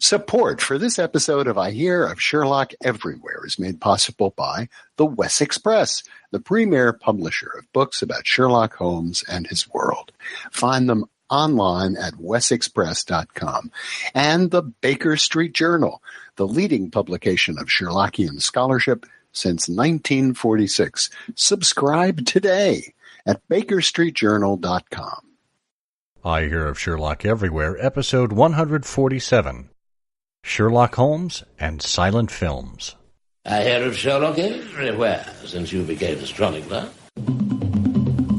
Support for this episode of I Hear of Sherlock Everywhere is made possible by the Wessex Press, the premier publisher of books about Sherlock Holmes and his world. Find them online at wessexpress.com. And the Baker Street Journal, the leading publication of Sherlockian scholarship since 1946. Subscribe today at bakerstreetjournal.com. I Hear of Sherlock Everywhere, episode 147. Sherlock Holmes and Silent Films. I hear of Sherlock everywhere since you became a chronicler.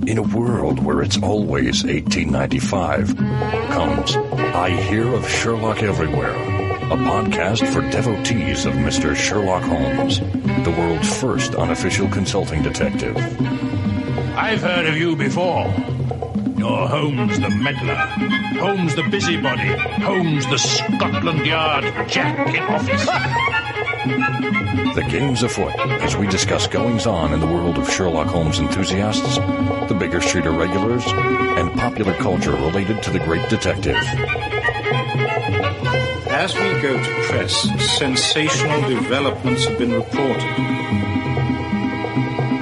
In a world where it's always 1895, comes I Hear of Sherlock Everywhere, a podcast for devotees of Mr. Sherlock Holmes, the world's first unofficial consulting detective. I've heard of you before. You're Holmes the meddler, Holmes the busybody, Holmes the Scotland Yard Jack in office. The game's afoot as we discuss goings-on in the world of Sherlock Holmes enthusiasts, the Baker Street irregulars, and popular culture related to the great detective. As we go to press, sensational developments have been reported.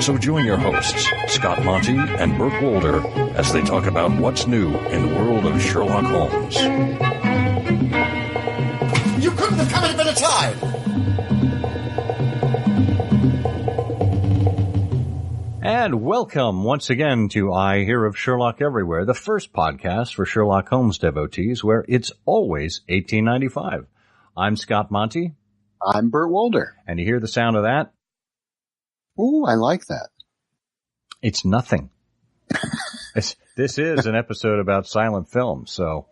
So join your hosts, Scott Monty and Burt Wolder, as they talk about what's new in the world of Sherlock Holmes. You couldn't have come at a better time! And welcome once again to I Hear of Sherlock Everywhere, the first podcast for Sherlock Holmes devotees where it's always 1895. I'm Scott Monty. I'm Burt Wolder. And you hear the sound of that? Ooh, I like that. It's nothing. This is an episode about silent films, so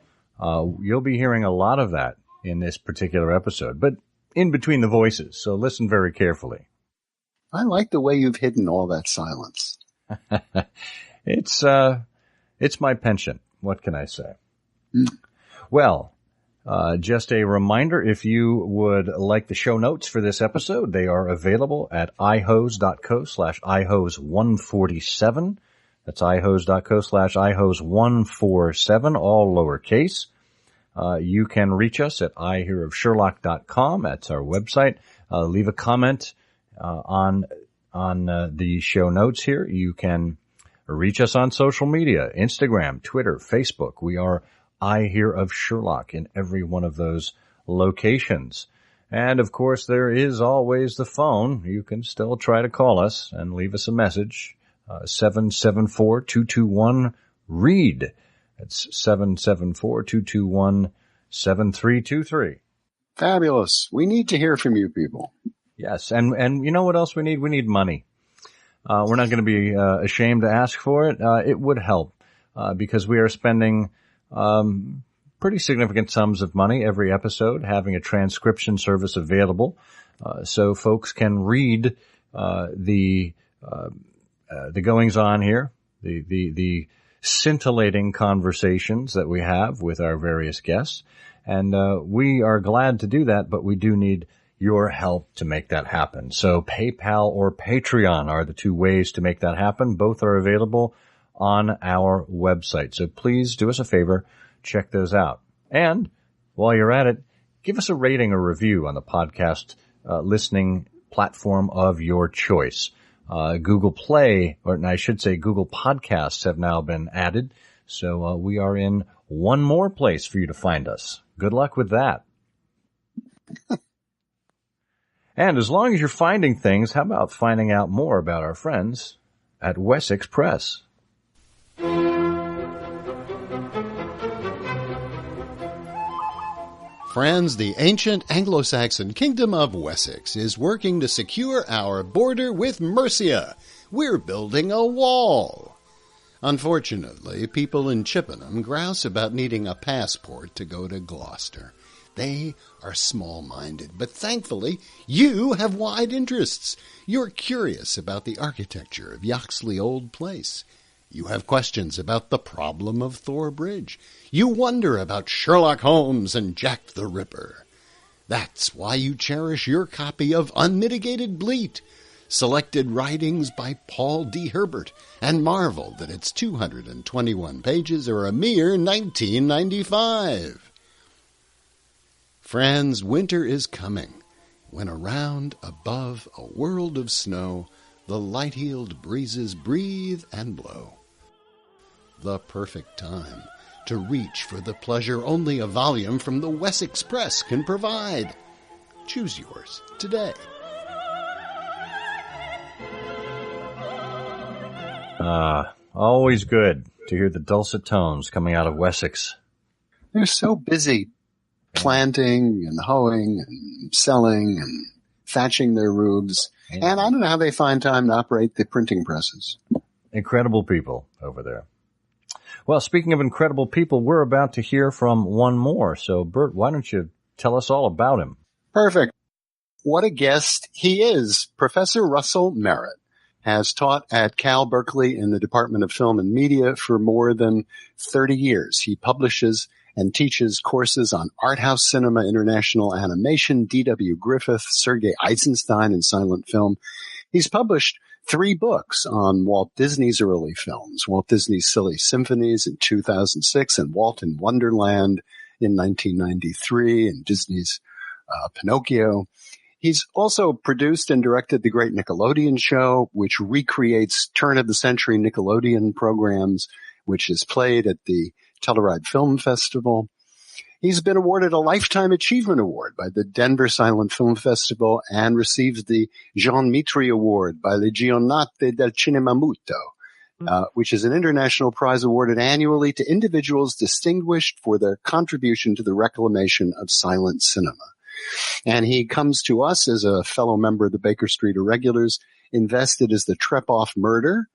you'll be hearing a lot of that in this particular episode, but in between the voices, so listen very carefully. I like the way you've hidden all that silence. It's my penchant. What can I say? Well, just a reminder, if you would like the show notes for this episode, they are available at ihose.co/ihose147. That's ihose.co/ihose147, all lowercase. You can reach us at ihearofsherlock.com. That's our website. Leave a comment on the show notes here. You can reach us on social media, Instagram, Twitter, Facebook. We are I Hear of Sherlock in every one of those locations. And, of course, there is always the phone. You can still try to call us and leave us a message. 774-221-READ. That's 774-221-7323. Fabulous. We need to hear from you people. Yes, and you know what else we need? We need money. We're not going to be ashamed to ask for it. It would help because we are spending pretty significant sums of money every episode, having a transcription service available, so folks can read the goings on here, the scintillating conversations that we have with our various guests, and we are glad to do that, but we do need your help to make that happen. So PayPal or Patreon are the two ways to make that happen. Both are available on our website. So please do us a favor, check those out. And while you're at it, give us a rating or review on the podcast listening platform of your choice. Google Play, or I should say Google Podcasts have now been added. So we are in one more place for you to find us. Good luck with that. And as long as you're finding things, how about finding out more about our friends at Wessex Press? Friends, the ancient Anglo-Saxon kingdom of Wessex is working to secure our border with Mercia. We're building a wall. Unfortunately, people in Chippenham grouse about needing a passport to go to Gloucester. They are small-minded, but thankfully, you have wide interests. You're curious about the architecture of Yaxley Old Place. You have questions about the problem of Thor Bridge. You wonder about Sherlock Holmes and Jack the Ripper. That's why you cherish your copy of Unmitigated Bleat, selected writings by Paul D. Herbert, and marvel that its 221 pages are a mere $19.95. Friends, winter is coming, when around, above, a world of snow, the light-heeled breezes breathe and blow. The perfect time to reach for the pleasure only a volume from the Wessex Press can provide. Choose yours today. Always good to hear the dulcet tones coming out of Wessex. They're so busy planting and hoeing and selling and thatching their roofs. And I don't know how they find time to operate the printing presses. Incredible people over there. Well, speaking of incredible people, we're about to hear from one more. So, Bert, why don't you tell us all about him? Perfect. What a guest he is. Professor Russell Merritt has taught at Cal Berkeley in the Department of Film and Media for more than 30 years. He publishes and teaches courses on art house cinema, international animation, D.W. Griffith, Sergei Eisenstein, and silent film. He's published 3 books on Walt Disney's early films, Walt Disney's Silly Symphonies in 2006 and Walt in Wonderland in 1993 and Disney's Pinocchio. He's also produced and directed The Great Nickelodeon Show, which recreates turn-of-the-century Nickelodeon programs, which is played at the Telluride Film Festival. He's been awarded a Lifetime Achievement Award by the Denver Silent Film Festival and received the Jean Mitry Award by Le Gionate del Cinema Muto, which is an international prize awarded annually to individuals distinguished for their contribution to the reclamation of silent cinema. And he comes to us as a fellow member of the Baker Street Irregulars, invested as the Trepoff Murder.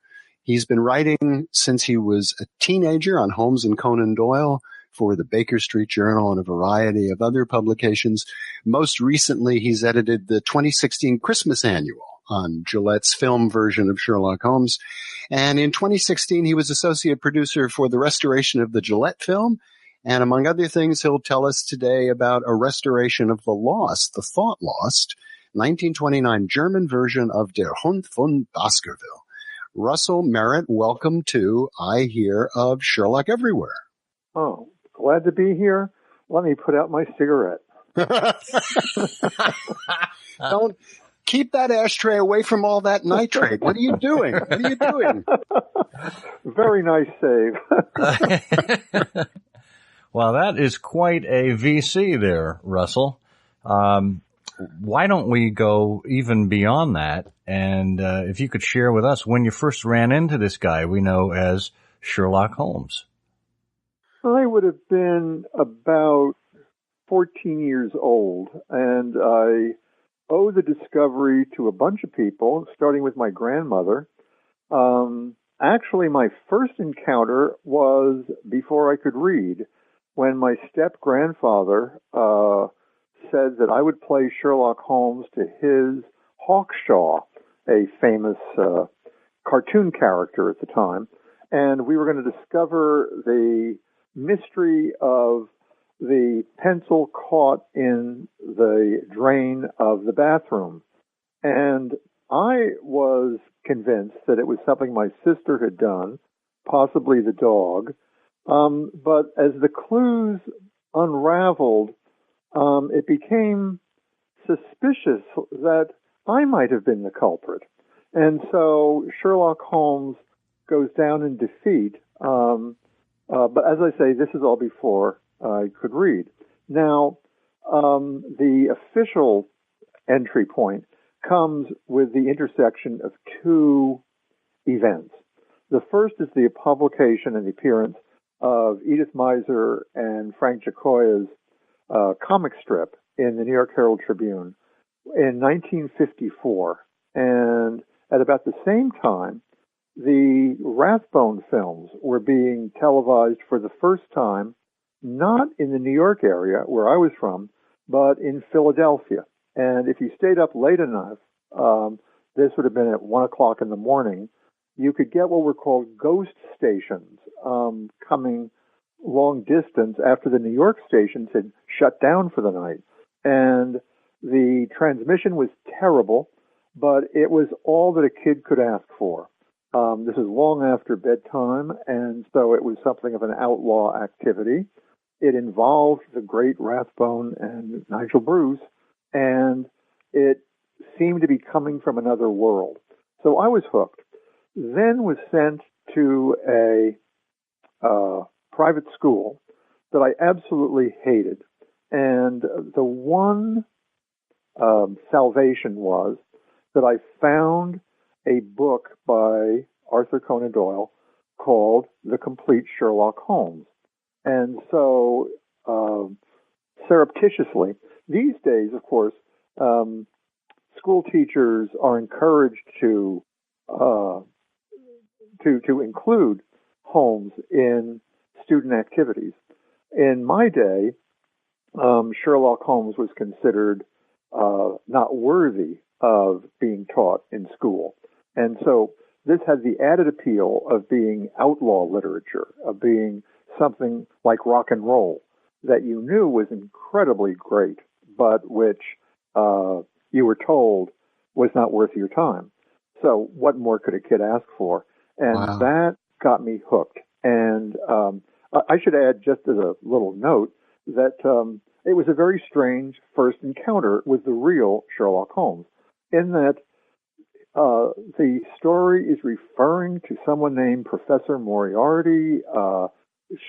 He's been writing since he was a teenager on Holmes and Conan Doyle for the Baker Street Journal and a variety of other publications. Most recently, he's edited the 2016 Christmas Annual on Gillette's film version of Sherlock Holmes. And in 2016, he was associate producer for the restoration of the Gillette film. And among other things, he'll tell us today about a restoration of The Thought Lost, 1929 German version of Der Hund von Baskerville. Russell Merritt, welcome to I Hear of Sherlock Everywhere. Oh, glad to be here. Let me put out my cigarette. Don't keep that ashtray away from all that nitrate. What are you doing? What are you doing? Very nice save. Well, that is quite a VC there, Russell. Why don't we go even beyond that? And if you could share with us when you first ran into this guy we know as Sherlock Holmes. I would have been about 14 years old, and I owe the discovery to a bunch of people, starting with my grandmother. Actually, my first encounter was before I could read, when my step-grandfather said that I would play Sherlock Holmes to his Hawkshaw, a famous cartoon character at the time, and we were going to discover the mystery of the pencil caught in the drain of the bathroom. And I was convinced that it was something my sister had done, possibly the dog. But as the clues unraveled, it became suspicious that I might have been the culprit. And so Sherlock Holmes goes down in defeat. But as I say, this is all before I could read. Now, the official entry point comes with the intersection of 2 events. The first is the publication and the appearance of Edith Meiser and Frank Giacoya's comic strip in the New York Herald Tribune in 1954. And at about the same time, the Rathbone films were being televised for the first time, not in the New York area where I was from, but in Philadelphia. And if you stayed up late enough, this would have been at 1 o'clock in the morning, you could get what were called ghost stations coming long distance after the New York stations had shut down for the night. And the transmission was terrible, but it was all that a kid could ask for. This is long after bedtime, and so it was something of an outlaw activity. it involved the great Rathbone and Nigel Bruce, and it seemed to be coming from another world. So I was hooked. Then was sent to a private school that I absolutely hated. And the one salvation was that I found a book by Arthur Conan Doyle called The Complete Sherlock Holmes. And so surreptitiously, these days, of course, school teachers are encouraged to include Holmes in student activities. In my day, Sherlock Holmes was considered not worthy of being taught in school. And so this had the added appeal of being outlaw literature, of being something like rock and roll that you knew was incredibly great, but which you were told was not worth your time. So what more could a kid ask for? And that got me hooked. And I should add, just as a little note, that it was a very strange first encounter with the real Sherlock Holmes, in that the story is referring to someone named Professor Moriarty.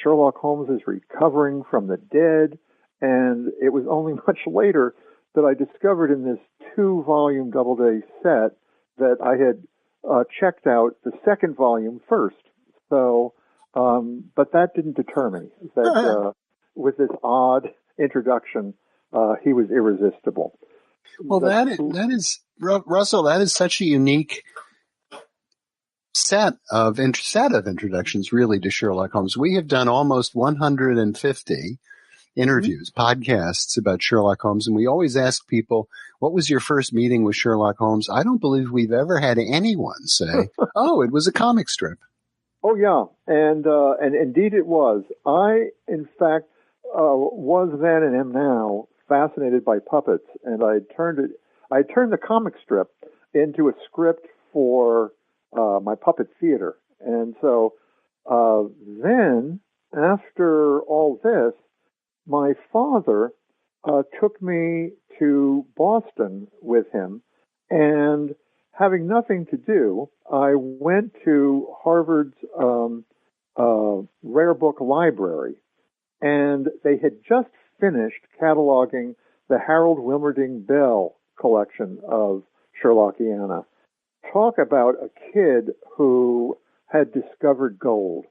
Sherlock Holmes is recovering from the dead, and it was only much later that I discovered in this 2-volume Doubleday set that I had checked out the second volume first. So, but that didn't deter me. That with this odd introduction, he was irresistible. Well, that is Russell. That is such a unique set of introductions, really, to Sherlock Holmes. We have done almost 150 interviews, podcasts about Sherlock Holmes, and we always ask people, "What was your first meeting with Sherlock Holmes?" I don't believe we've ever had anyone say, "Oh, it was a comic strip." Oh yeah, and indeed it was. I, in fact, was then and am now fascinated by puppets, and I turned the comic strip into a script for my puppet theater. And so then, after all this, my father took me to Boston with him, and having nothing to do, I went to Harvard's rare book library, and they had just finished cataloging the Harold Wilmerding Bell collection of Sherlockiana. Talk about a kid who had discovered gold.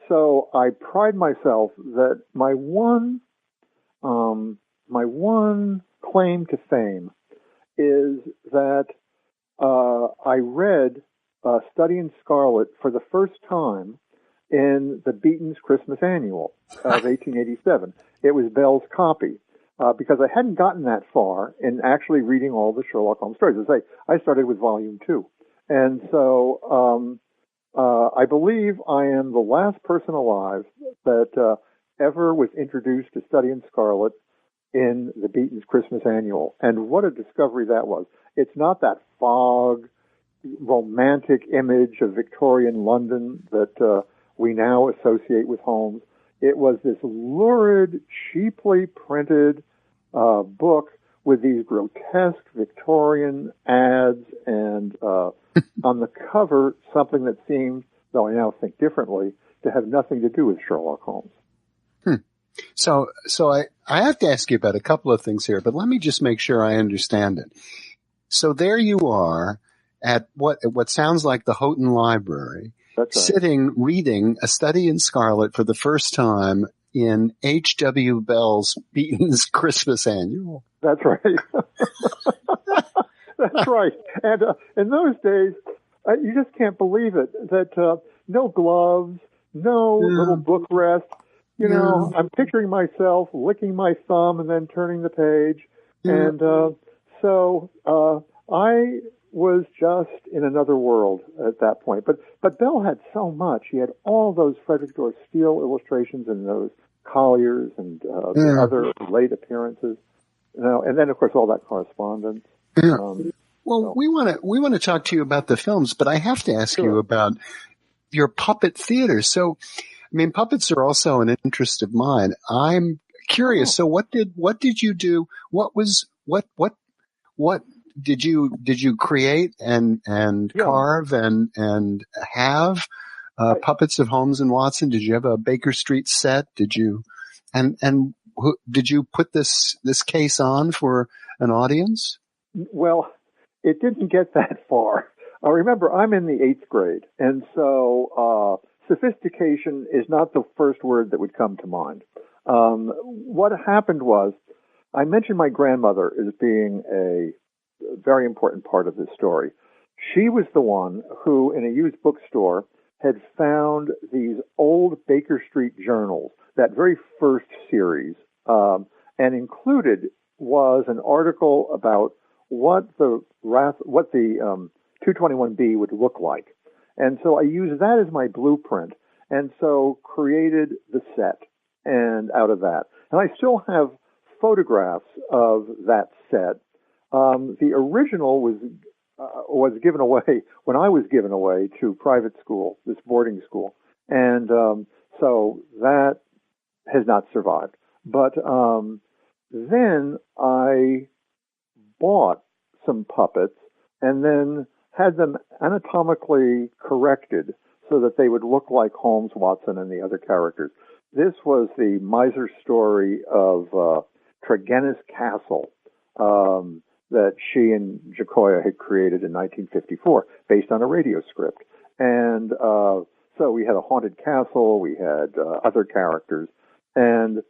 So I pride myself that my one claim to fame is that I read Study in Scarlet for the first time in the Beeton's Christmas Annual of 1887. It was Bell's copy, because I hadn't gotten that far in actually reading all the Sherlock Holmes stories. As I say, I started with Volume 2. And so I believe I am the last person alive that ever was introduced to Study in Scarlet in the Beeton's Christmas Annual. And what a discovery that was. It's not that fog, romantic image of Victorian London that we now associate with Holmes. It was this lurid, cheaply printed book with these grotesque Victorian ads, and on the cover, something that seemed, though I now think differently, to have nothing to do with Sherlock Holmes. So I have to ask you about a couple of things here, but let me just make sure I understand it. So there you are at what sounds like the Houghton Library, That's right. sitting, reading A Study in Scarlet for the first time in H.W. Bell's Beeton's Christmas Annual. That's right. That's right. And in those days, you just can't believe it, that no gloves, no little book rest. You know, I'm picturing myself licking my thumb and then turning the page. And so I was just in another world at that point. But Bell had so much. He had all those Frederick Doyle Steele illustrations and those Colliers and the other late appearances. You know, and then of course all that correspondence. Well, we want to talk to you about the films, but I have to ask you about your puppet theater. So mean, puppets are also an interest of mine. I'm curious. So what did you do? What did you create and carve and have puppets of Holmes and Watson? Did you have a Baker Street set? Did you did you put this case on for an audience? Well, it didn't get that far. Remember, I'm in the 8th grade, and so sophistication is not the first word that would come to mind. What happened was, I mentioned my grandmother as being a very important part of this story. She was the one who, in a used bookstore, had found these old Baker Street journals, that very first series, and included was an article about what the 221B would look like. And so I used that as my blueprint, and so created the set and out of that. And I still have photographs of that set. The original was given away when I was given away to private school, this boarding school. And so that has not survived. But then I bought some puppets and then had them anatomically corrected so that they would look like Holmes, Watson, and the other characters. This was the miser story of Tregennis Castle that she and Gioia had created in 1954, based on a radio script. And so we had a haunted castle, we had other characters. And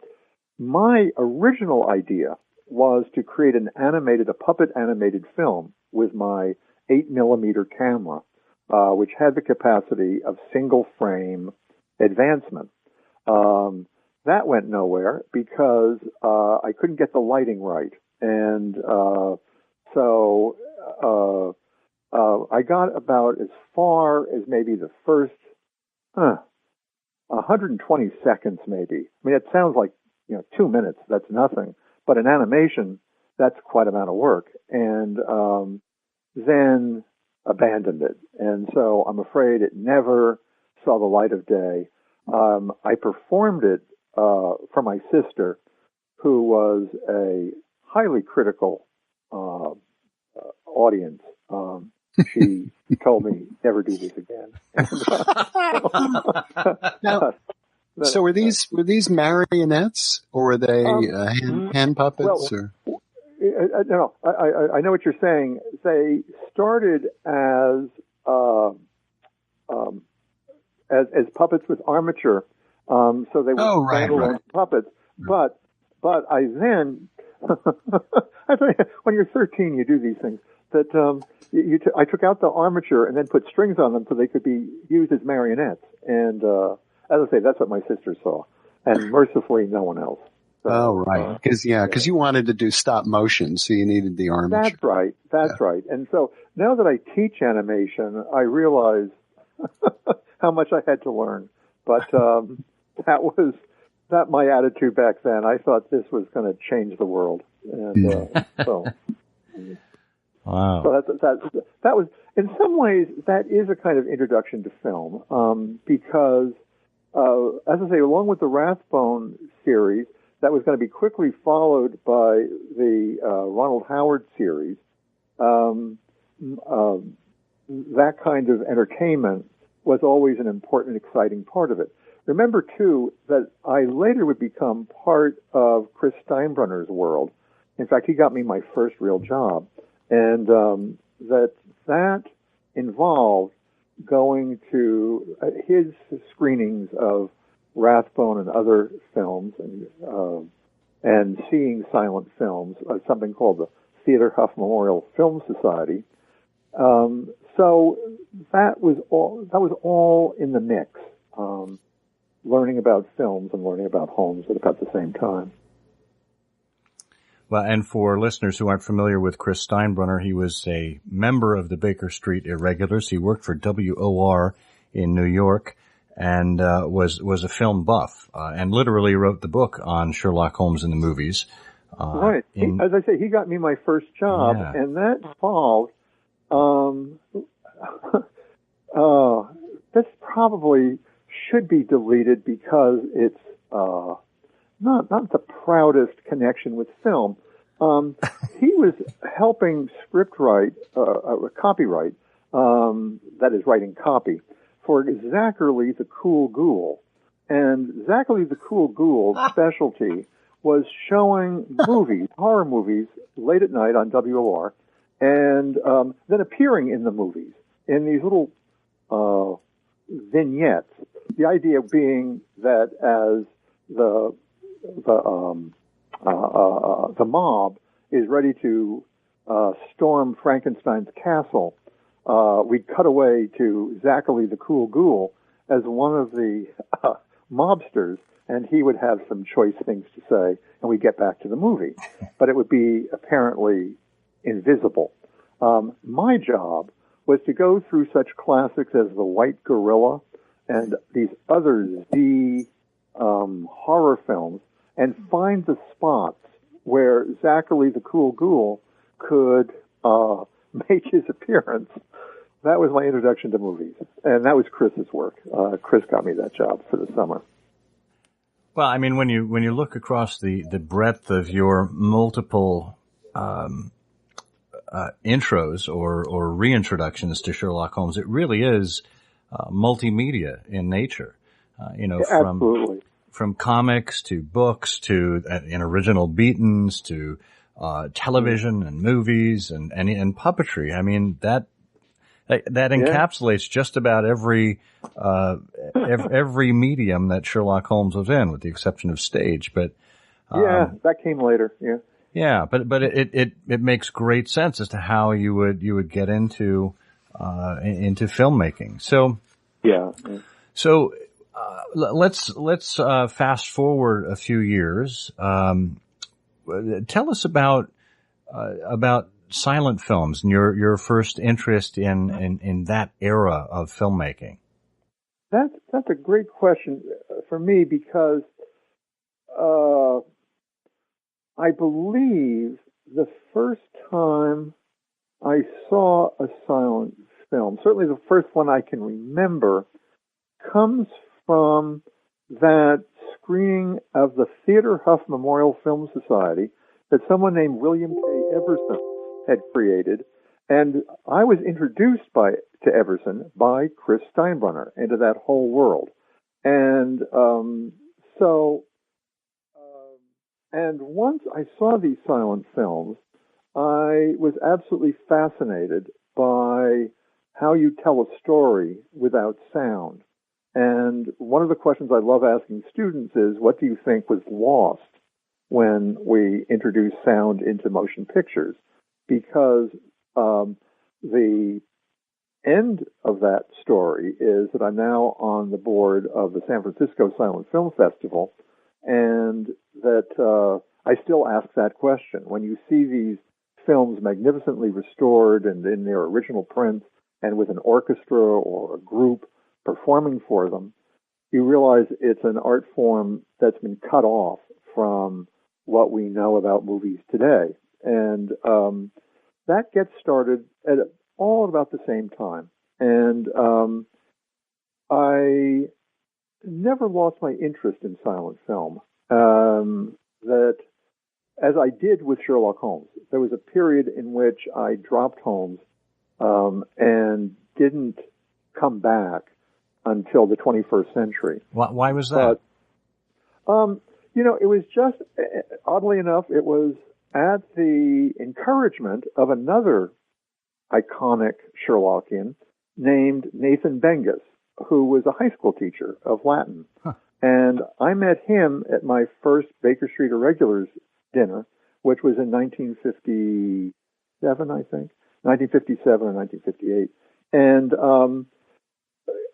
my original idea was to create a puppet animated film with my 8mm camera, which had the capacity of single frame advancement. That went nowhere because I couldn't get the lighting right. And so I got about as far as maybe the first 120 seconds, maybe. I mean, it sounds like 2 minutes. That's nothing. But in animation, that's quite an amount of work. And then abandoned it. And so I'm afraid it never saw the light of day. I performed it for my sister, who was a highly critical audience. She told me never do this again. Now, so were these marionettes, or were they hand puppets? No, I know what you're saying. They started as puppets with armature, so they were standalone puppets. But I then, I tell you, when you're 13, you do these things. That I took out the armature and then put strings on them so they could be used as marionettes. And as I say, that's what my sister saw, and mercifully, no one else. So, because you wanted to do stop motion, so you needed the armature. That's right. And so now that I teach animation, I realize how much I had to learn. But that was my attitude back then. I thought this was going to change the world, and so. Wow. So that was, in some ways, that is a kind of introduction to film, because, as I say, along with the Rathbone series, that was going to be quickly followed by the Ronald Howard series. That kind of entertainment was always an important and exciting part of it. Remember, too, that I later would become part of Chris Steinbrunner's world. In fact, he got me my first real job. And that involved going to his screenings of Rathbone and other films, and seeing silent films, something called the Theodore Huff Memorial Film Society. So that was all in the mix, learning about films and learning about Holmes at about the same time. Well, and for listeners who aren't familiar with Chris Steinbrunner, he was a member of the Baker Street Irregulars. He worked for WOR in New York and was a film buff, and literally wrote the book on Sherlock Holmes in the movies. Right. As I say, he got me my first job, and that involved that's probably should be deleted because it's not the proudest connection with film. He was helping script write, copyright, that is writing copy, for Zachary the Cool Ghoul. And Zachary the Cool Ghoul's specialty was showing movies, horror movies, late at night on WOR, and then appearing in the movies in these little vignettes. The idea being that as the mob is ready to storm Frankenstein's castle, we'd cut away to Zachary the Cool Ghoul as one of the mobsters, and he would have some choice things to say, and we'd get back to the movie. But it would be apparently invisible. My job was to go through such classics as The White Gorilla and these other Z horror films and find the spots where Zachary the Cool Ghoul could make his appearance. That was my introduction to movies, and that was Chris's work. Chris got me that job for the summer. Well, I mean, when you look across the breadth of your multiple intros or reintroductions to Sherlock Holmes, it really is multimedia in nature. Absolutely. From comics to books to in original Beetons to television and movies and puppetry. I mean, that encapsulates just about every medium that Sherlock Holmes was in, with the exception of stage. But that came later. Yeah, but it makes great sense as to how you would get into filmmaking. So So let's fast forward a few years. Tell us about silent films and your first interest in that era of filmmaking. That's a great question for me, because I believe the first time I saw a silent film, certainly the first one I can remember, comes from that screening of the Theodore Huff Memorial Film Society that someone named William K. Everson had created, and I was introduced to Everson by Chris Steinbrunner into that whole world. And and once I saw these silent films, I was absolutely fascinated by how you tell a story without sound. And one of the questions I love asking students is, what do you think was lost when we introduced sound into motion pictures? Because the end of that story is that I'm now on the board of the San Francisco Silent Film Festival, and that I still ask that question. When you see these films magnificently restored and in their original prints and with an orchestra or a group performing for them, you realize it's an art form that's been cut off from what we know about movies today. And that gets started at all about the same time. And I never lost my interest in silent film. That, as I did with Sherlock Holmes, there was a period in which I dropped Holmes and didn't come back until the 21st century. Why was that? It was just, oddly enough, it was at the encouragement of another iconic Sherlockian named Nathan Bengus, who was a high school teacher of Latin. Huh. And I met him at my first Baker Street Irregulars dinner, which was in 1957, I think. 1957 or 1958. And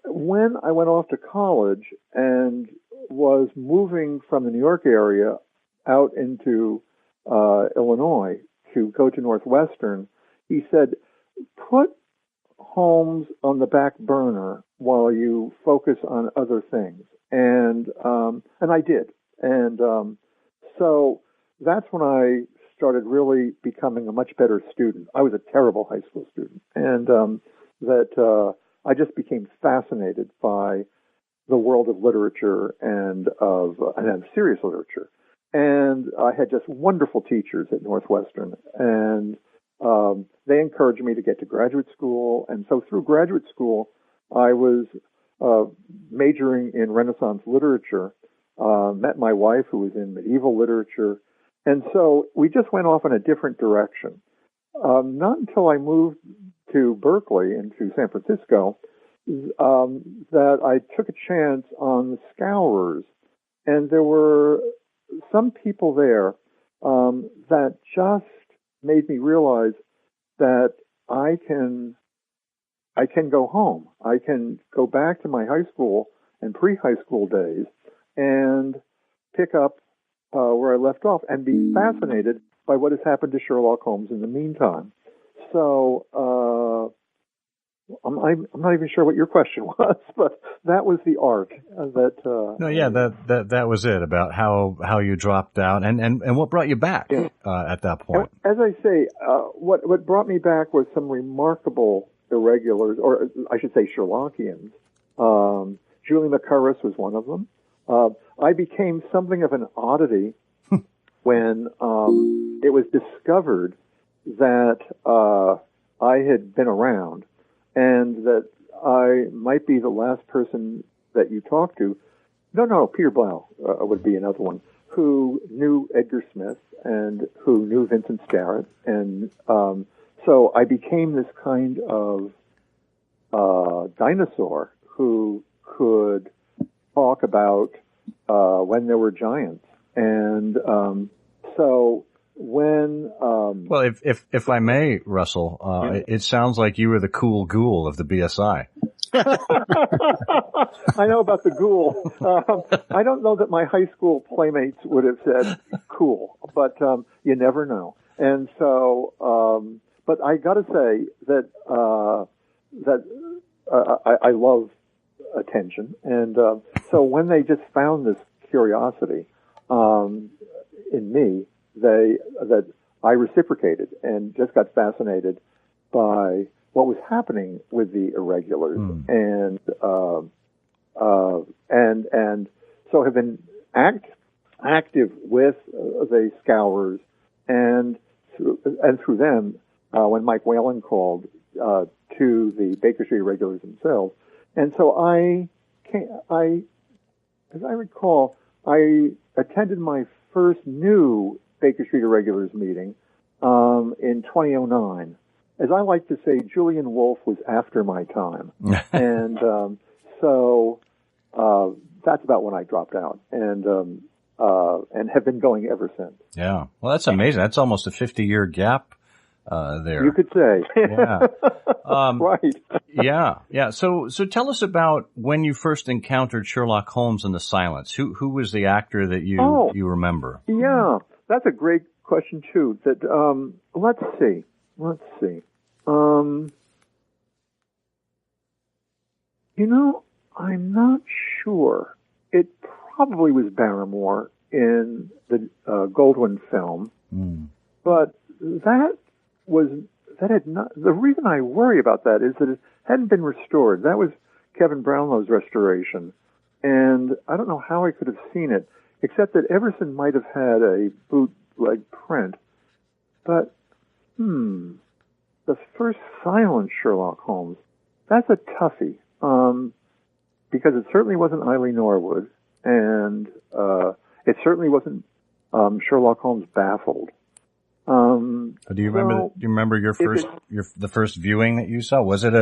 when I went off to college and was moving from the New York area out into Illinois to go to Northwestern, he said, put Holmes on the back burner while you focus on other things. And I did. And so that's when I started really becoming a much better student. I was a terrible high school student. And I just became fascinated by the world of literature and of serious literature. And I had just wonderful teachers at Northwestern, and they encouraged me to get to graduate school. And so through graduate school, I was majoring in Renaissance literature, met my wife who was in medieval literature, and so we just went off in a different direction. Not until I moved to Berkeley and to San Francisco that I took a chance on the Scourers, and there were some people there that just made me realize that I can go home. I can go back to my high school and pre-high school days and pick up where I left off and be fascinated by what has happened to Sherlock Holmes in the meantime. So I'm not even sure what your question was, but that was the arc that. No, yeah, that was it, about how you dropped out and what brought you back at that point. As I say, what brought me back was some remarkable irregulars, or I should say Sherlockians. Julie McCurris was one of them. I became something of an oddity when it was discovered that I had been around and that I might be the last person that you talk to. No, Peter Blau would be another one, who knew Edgar Smith and who knew Vincent Scarlet. And so I became this kind of dinosaur who could talk about when there were giants. And so when well, if I may, Russell, it sounds like you were the cool ghoul of the BSI. I know about the ghoul. I don't know that my high school playmates would have said cool, but you never know. And so, but I got to say that I love attention, and so when they just found this curiosity in me, that I reciprocated and just got fascinated by what was happening with the irregulars, and so have been active with the Scourers, and through them, when Mike Whalen called to the Baker Street irregulars themselves, and so as I recall, I attended my first new Baker Street irregulars meeting in 2009. As I like to say, Julian Wolfe was after my time. And so that's about when I dropped out and have been going ever since. Yeah. Well, that's amazing. That's almost a 50-year gap there. You could say. Yeah. Right. Yeah. So tell us about when you first encountered Sherlock Holmes in the Silence. Who was the actor that you remember? Yeah. That's a great question too. That let's see. I'm not sure. It probably was Barrymore in the Goldwyn film, but that had not. The reason I worry about that is that it hadn't been restored. That was Kevin Brownlow's restoration, and I don't know how I could have seen it, except that Everson might have had a bootleg print. But the first silent Sherlock Holmes, that's a toughie, because it certainly wasn't Eille Norwood, and it certainly wasn't Sherlock Holmes Baffled. Do you remember the first viewing that you saw? Was it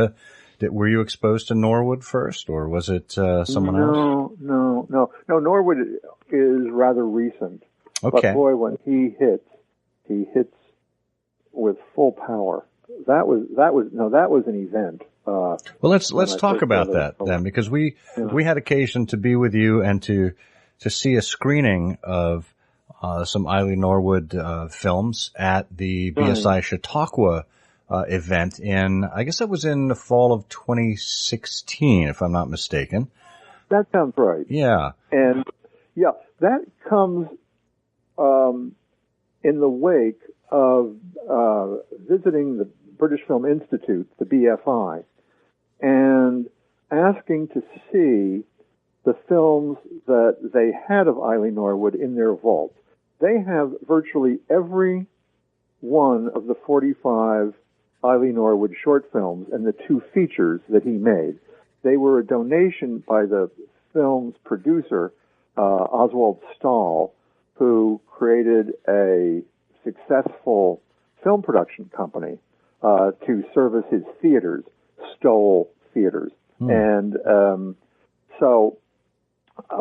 were you exposed to Norwood first, or was it someone else? No. Norwood is rather recent. Okay. But boy, when he hits with full power. That was an event. Well, let's talk about that then, because we had occasion to be with you and to see a screening of some Eille Norwood films at the BSI Chautauqua event I guess that was in the fall of 2016, if I'm not mistaken. That sounds right. Yeah. And that comes in the wake of visiting the British Film Institute, the BFI, and asking to see the films that they had of Eille Norwood in their vault. They have virtually every one of the 45 Eille Norwood short films and the 2 features that he made. They were a donation by the film's producer, Oswald Stahl, who created a successful film production company to service his theaters, Stoll Theaters. And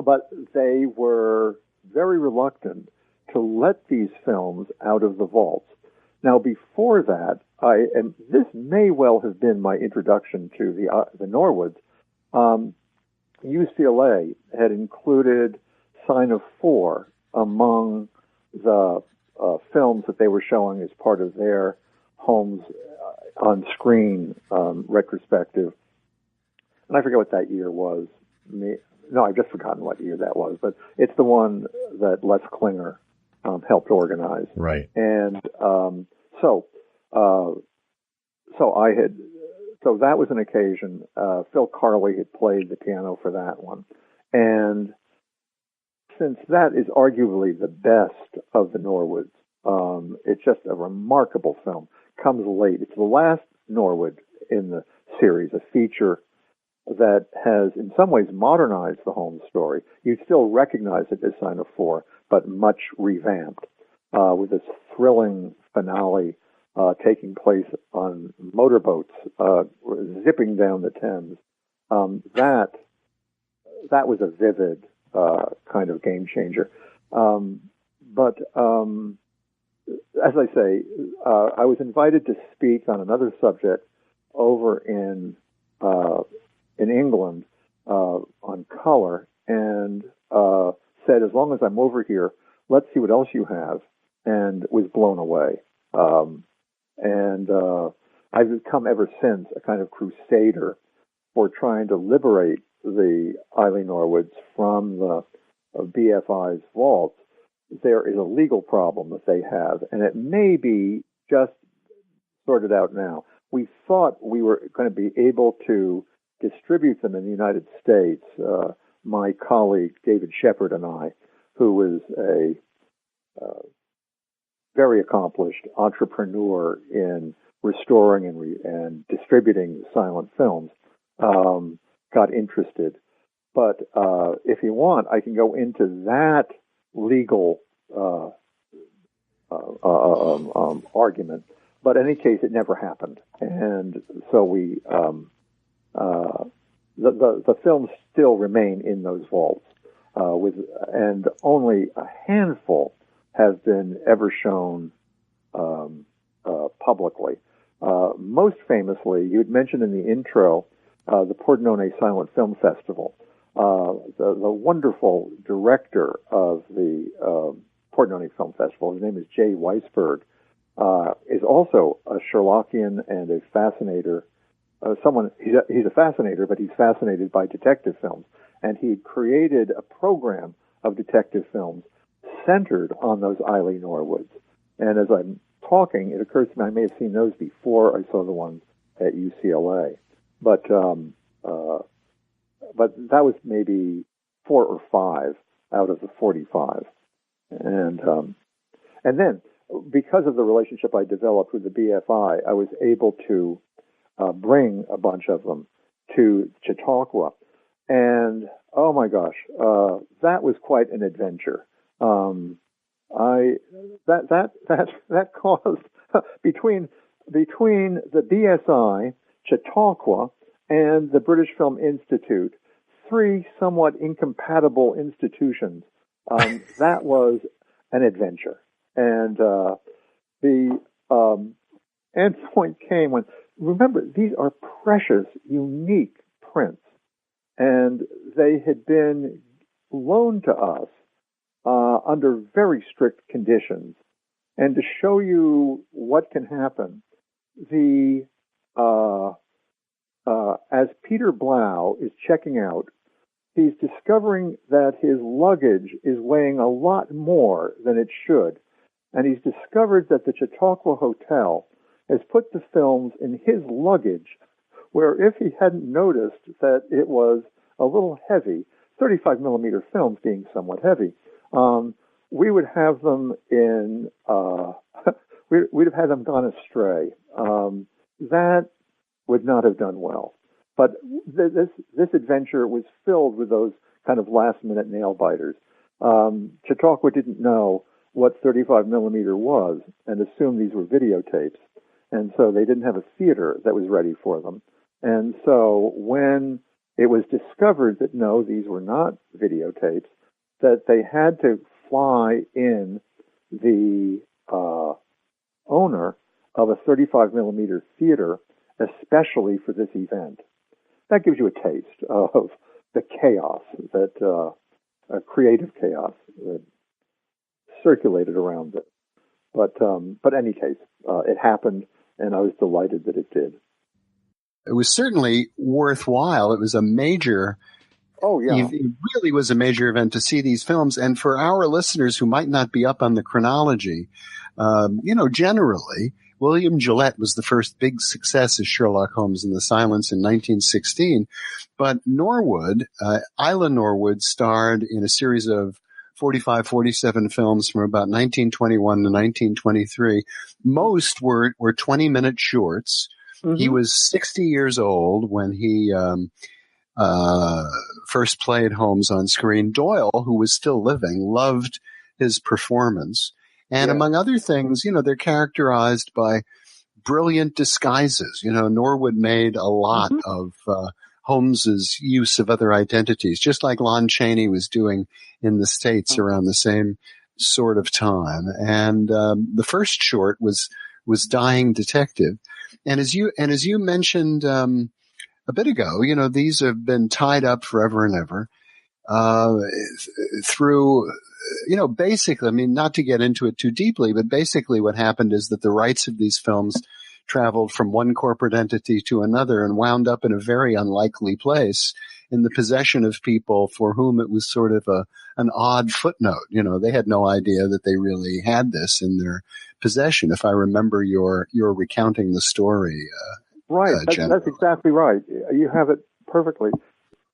but they were very reluctant to let these films out of the vaults. Now, before that, and this may well have been my introduction to the Norwoods, UCLA had included Sign of Four among the films that they were showing as part of their Holmes on-screen retrospective. And I forget what that year was. No, I've just forgotten what year that was, but it's the one that Les Klinger helped organize. Right. And so that was an occasion. Phil Carley had played the piano for that one. And since that is arguably the best of the Norwoods, it's just a remarkable film. Comes late. It's the last Norwood in the series, a feature that has in some ways modernized the Holmes story. You'd still recognize it as Sign of Four, but much revamped, with this thrilling finale taking place on motorboats, zipping down the Thames. That was a vivid kind of game changer. But as I say, I was invited to speak on another subject over in England on color, and said, as long as I'm over here, let's see what else you have, and was blown away. And I've become ever since a kind of crusader for trying to liberate the Eille Norwoods from the BFI's vaults. There is a legal problem that they have, and it may be just sorted out now. We thought we were going to be able to distribute them in the United States. My colleague David Shepard and I, who was a very accomplished entrepreneur in restoring and distributing silent films, got interested. But if you want, I can go into that legal argument. But in any case, it never happened, and so we the films still remain in those vaults, and only a handful have been ever shown publicly. Most famously, you had mentioned in the intro the Pordenone Silent Film Festival. The wonderful director of the Pordenone Film Festival, his name is Jay Weisberg, is also a Sherlockian and a fascinator. He's a fascinator, but he's fascinated by detective films. And he created a program of detective films centered on those Eille Norwoods. And as I'm talking, it occurs to me I may have seen those before I saw the ones at UCLA. But that was maybe 4 or 5 out of the 45. And then, because of the relationship I developed with the BFI, I was able to bring a bunch of them to Chautauqua. And, oh my gosh, that was quite an adventure. That caused, between the BSI, Chautauqua, and the British Film Institute, 3 somewhat incompatible institutions. That was an adventure. And the end point came when, remember, these are precious, unique prints, and they had been loaned to us under very strict conditions. And to show you what can happen, as Peter Blau is checking out, he's discovering that his luggage is weighing a lot more than it should. And he's discovered that the Chautauqua Hotel has put the films in his luggage, where if he hadn't noticed that it was a little heavy, 35 millimeter films being somewhat heavy. We would have them in, we'd have had them gone astray. That would not have done well. But this adventure was filled with those kind of last-minute nail-biters. Chautauqua didn't know what 35 millimeter was and assumed these were videotapes. And so they didn't have a theater that was ready for them. And so when it was discovered that no, these were not videotapes, that they had to fly in the owner of a 35 millimeter theater especially for this event. That gives you a taste of the chaos that creative chaos that circulated around it. But any case, it happened, and I was delighted that it did. It was certainly worthwhile. It was a major. Oh, yeah. It really was a major event to see these films. And for our listeners who might not be up on the chronology, generally, William Gillette was the first big success as Sherlock Holmes in the Silence in 1916. But Norwood, Eille Norwood, starred in a series of 45, 47 films from about 1921 to 1923. Most were 20-minute shorts. Mm-hmm. He was 60 years old when he first played Holmes on screen. Doyle, who was still living, loved his performance. And among other things, they're characterized by brilliant disguises. Norwood made a lot of Holmes's use of other identities, just like Lon Chaney was doing in the States around the same sort of time. And the first short was Dying Detective. And as you mentioned a bit ago, these have been tied up forever and ever through. Basically, I mean, not to get into it too deeply, but basically what happened is that the rights of these films traveled from one corporate entity to another and wound up in a very unlikely place in the possession of people for whom it was sort of an odd footnote. They had no idea that they really had this in their possession. If I remember your recounting the story. Right. That's exactly right. You have it perfectly.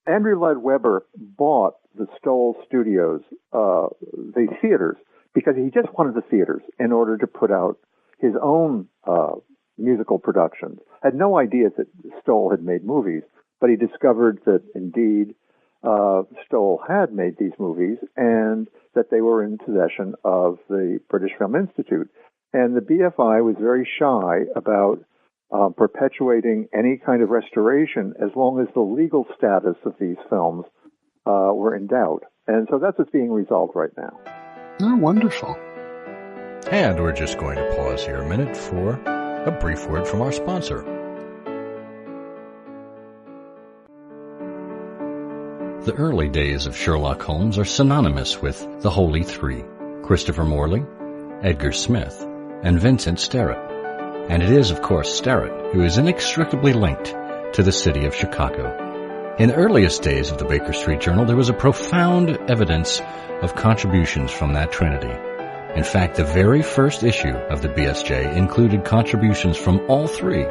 Andrew Lloyd Webber bought the Stoll Studios, the theaters, because he just wanted the theaters in order to put out his own musical productions. Had no idea that Stoll had made movies, but he discovered that indeed Stoll had made these movies and that they were in possession of the British Film Institute. And the BFI was very shy about perpetuating any kind of restoration as long as the legal status of these films were in doubt. And so that's what's being resolved right now. Oh, wonderful. And we're just going to pause here a minute for a brief word from our sponsor. The early days of Sherlock Holmes are synonymous with the Holy Three: Christopher Morley, Edgar Smith, and Vincent Sterrett. And it is, of course, Sterrett who is inextricably linked to the city of Chicago. In the earliest days of the Baker Street Journal, there was a profound evidence of contributions from that trinity. In fact, the very first issue of the BSJ included contributions from all three,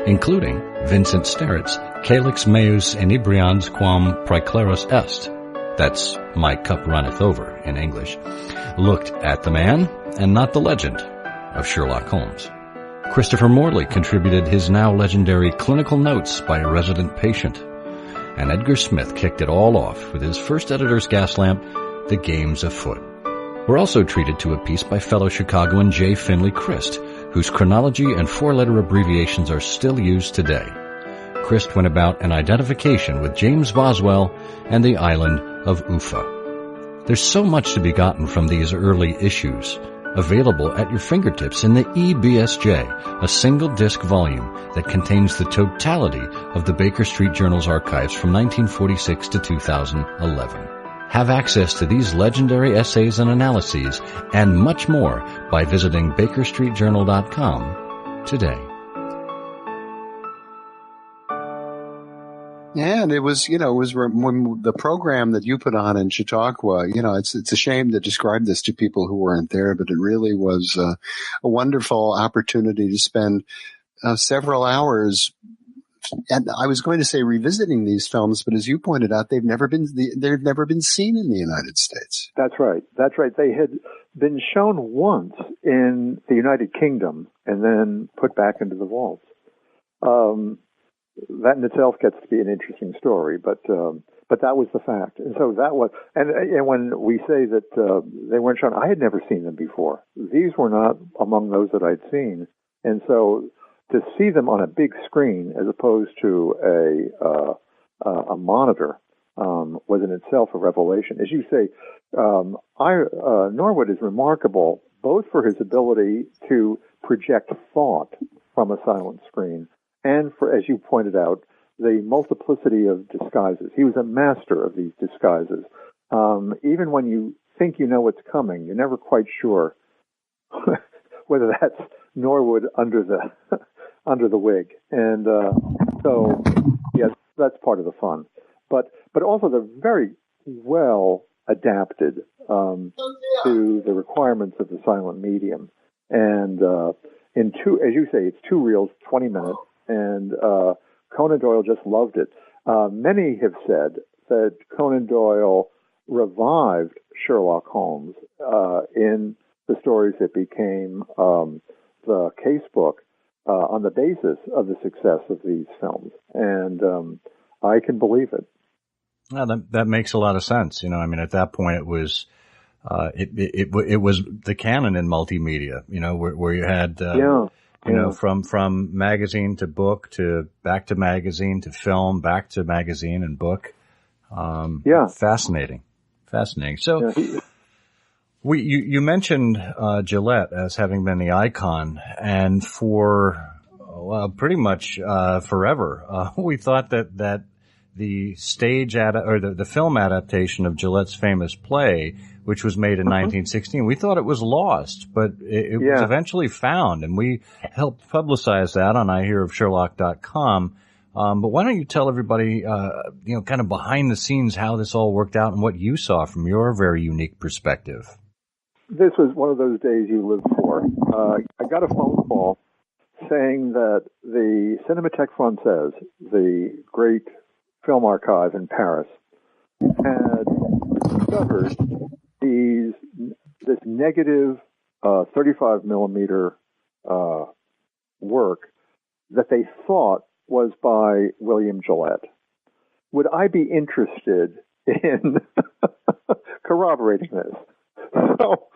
including Vincent Sterrett's Calix meus inebrians quam praeclaros est. That's My Cup Runneth Over in English. Looked at the man and not the legend of Sherlock Holmes. Christopher Morley contributed his now legendary Clinical Notes by a Resident Patient. And Edgar Smith kicked it all off with his first editor's gas lamp, The Games Afoot. We're also treated to a piece by fellow Chicagoan J. Finley Christ, whose chronology and four-letter abbreviations are still used today. Christ went about an identification with James Boswell and the island of Ufa. There's so much to be gotten from these early issues, available at your fingertips in the eBSJ, a single-disc volume that contains the totality of the Baker Street Journal's archives from 1946 to 2011. Have access to these legendary essays and analyses and much more by visiting BakerStreetJournal.com today. Yeah, and it was when the program that you put on in Chautauqua, it's a shame to describe this to people who weren't there, but it really was a wonderful opportunity to spend several hours and I was going to say revisiting these films, but as you pointed out, they've never been seen in the United States. That's right. They had been shown once in the United Kingdom and then put back into the vaults. That in itself gets to be an interesting story, but that was the fact. And so that was, and when we say that they weren't shown, I had never seen them before. These were not among those that I'd seen, and so to see them on a big screen as opposed to a monitor was in itself a revelation. As you say, Norwood is remarkable both for his ability to project thought from a silent screen and for, as you pointed out, the multiplicity of disguises. He was a master of these disguises. Even when you think you know what's coming, you're never quite sure whether that's Norwood under the wig. And so, yes, that's part of the fun. But also they're very well adapted to the requirements of the silent medium. And in two, as you say, it's 2 reels, 20 minutes, and Conan Doyle just loved it. Many have said that Conan Doyle revived Sherlock Holmes in the stories that became the case book on the basis of the success of these films. And I can believe it. Well, that makes a lot of sense. You know, I mean, at that point, it was it was the canon in multimedia. You know, where you had you know, from magazine to book to back to magazine to film, back to magazine and book. Fascinating. So, you mentioned Gillette as having been the icon, and for pretty much forever, we thought that the stage or the film adaptation of Gillette's famous play, which was made in 1916, we thought it was lost, but it was eventually found, and we helped publicize that on IHearOfSherlock.com. But why don't you tell everybody, kind of behind the scenes how this all worked out and what you saw from your very unique perspective? This was one of those days you live for. I got a phone call saying that the Cinémathèque Française, the great film archive in Paris, had discovered this negative 35 millimeter work that they thought was by William Gillette. Would I be interested in corroborating this? So,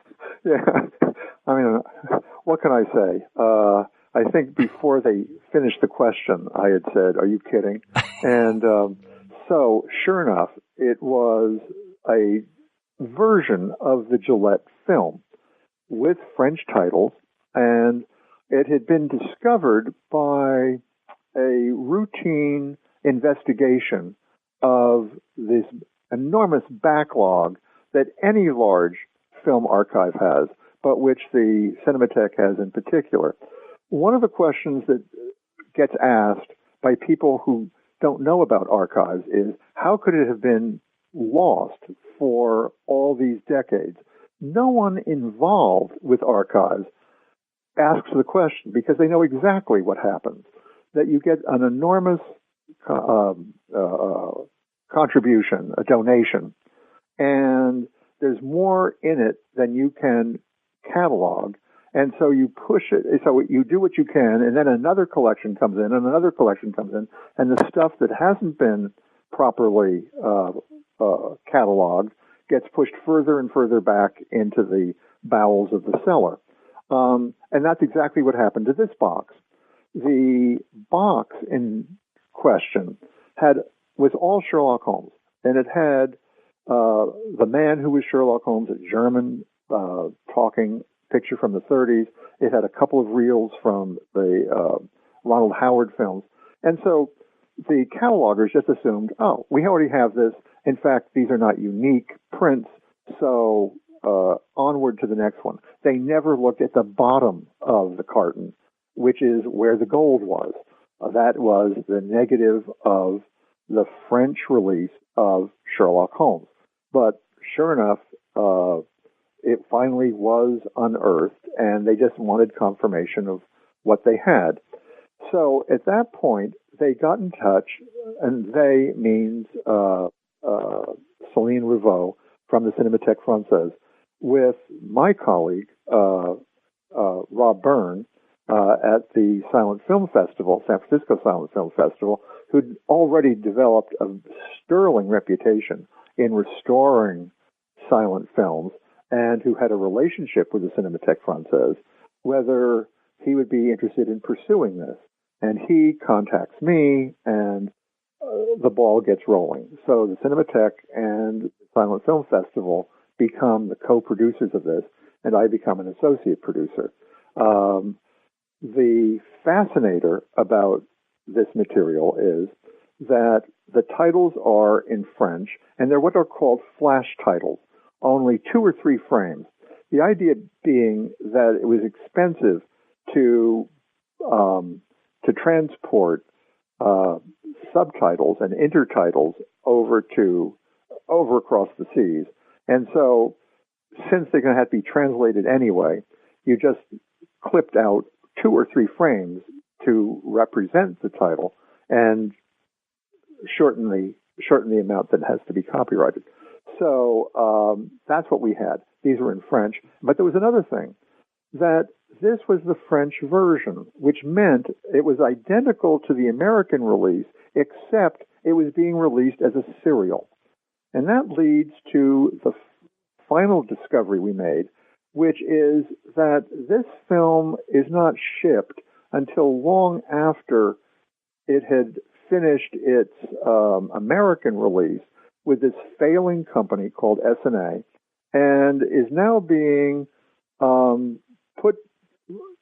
I mean, what can I say? I think before they finished the question, I had said, "Are you kidding?" And so, sure enough, it was a version of the Gillette film with French titles, and it had been discovered by a routine investigation of this enormous backlog that any large film archive has, but which the Cinémathèque has in particular. One of the questions that gets asked by people who don't know about archives is, how could it have been lost for all these decades? No one involved with archives asks the question because they know exactly what happens, that you get an enormous contribution, a donation, and there's more in it than you can catalog. And so you push it. So you do what you can, and then another collection comes in, and another collection comes in, and the stuff that hasn't been properly cataloged gets pushed further and further back into the bowels of the cellar. And that's exactly what happened to this box. The box in question was all Sherlock Holmes, and it had the man who was Sherlock Holmes, a German talking picture from the 30s. It had a couple of reels from the Ronald Howard films. And so the catalogers just assumed, oh, we already have this. In fact, these are not unique prints, so onward to the next one. They never looked at the bottom of the carton, which is where the gold was. That was the negative of the French release of Sherlock Holmes. But sure enough, it finally was unearthed, and they just wanted confirmation of what they had. So at that point, they got in touch, and they means Céline Rivaux from the Cinémathèque Française, with my colleague, Rob Byrne, at the Silent Film Festival, San Francisco Silent Film Festival, who'd already developed a sterling reputation in restoring silent films, and who had a relationship with the Cinémathèque Française, whether he would be interested in pursuing this. And he contacts me, and the ball gets rolling. So the Cinémathèque and the Silent Film Festival become the co-producers of this, and I become an associate producer. The fascinator about this material is that the titles are in French, and they're what are called flash titles, only 2 or 3 frames. The idea being that it was expensive to transport subtitles and intertitles over across the seas. And so, since they're going to have to be translated anyway, you just clipped out 2 or 3 frames to represent the title and shorten the amount that has to be copyrighted. So that's what we had. These were in French. But there was another thing, that this was the French version, which meant it was identical to the American release, except it was being released as a serial. And that leads to the final discovery we made, which is that this film is not shipped until long after it had finished its American release with this failing company called S&A, and is now being put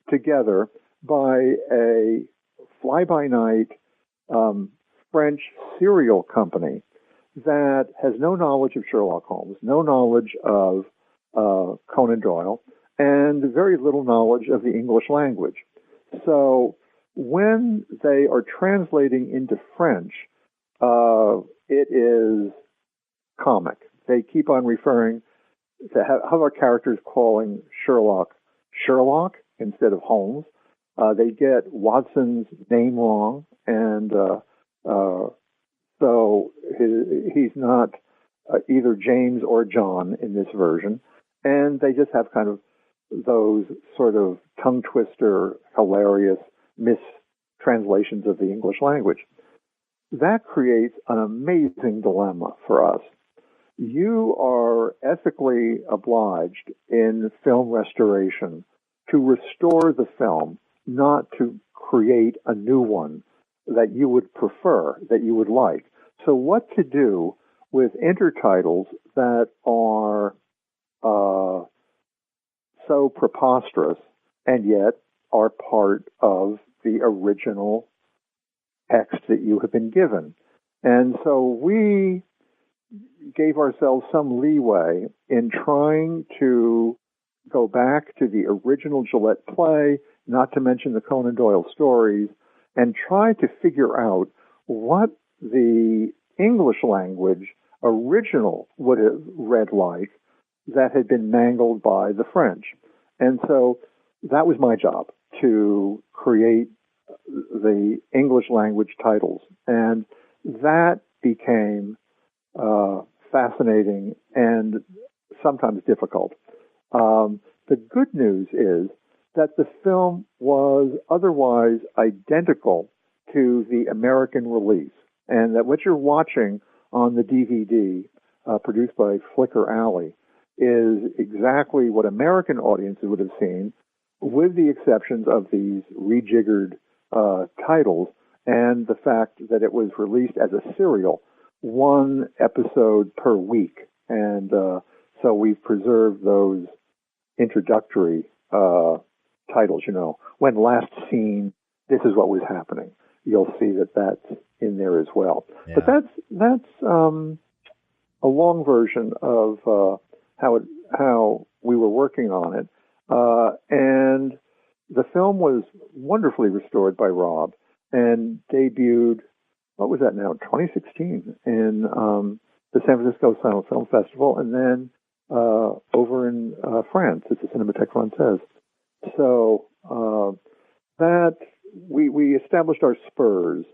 together by a fly-by-night French serial company that has no knowledge of Sherlock Holmes, no knowledge of Conan Doyle, and very little knowledge of the English language. So when they are translating into French, it is comic. They keep on referring to how our characters calling Sherlock instead of Holmes. They get Watson's name wrong, and so he's not either James or John in this version. And they just have kind of those sort of tongue twister, hilarious mistranslations of the English language. That creates an amazing dilemma for us. You are ethically obliged in film restoration to restore the film, not to create a new one that you would prefer, that you would like. So what to do with intertitles that are so preposterous and yet are part of the original text that you have been given? And so we gave ourselves some leeway in trying to go back to the original Gillette play, not to mention the Conan Doyle stories, and try to figure out what the English language original would have read like that had been mangled by the French. And so that was my job, to create the English language titles. And that became fascinating and sometimes difficult. The good news is that the film was otherwise identical to the American release, and that what you're watching on the DVD produced by Flicker Alley is exactly what American audiences would have seen, with the exceptions of these rejiggered titles and the fact that it was released as a serial, 1 episode per week. And so we've preserved those introductory titles, when last seen, this is what was happening. You'll see that that's in there as well. Yeah. But that's a long version of how we were working on it. And the film was wonderfully restored by Rob and debuted, 2016 in the San Francisco Silent Film Festival, and then over in France at the Cinémathèque Française. So that we we established our spurs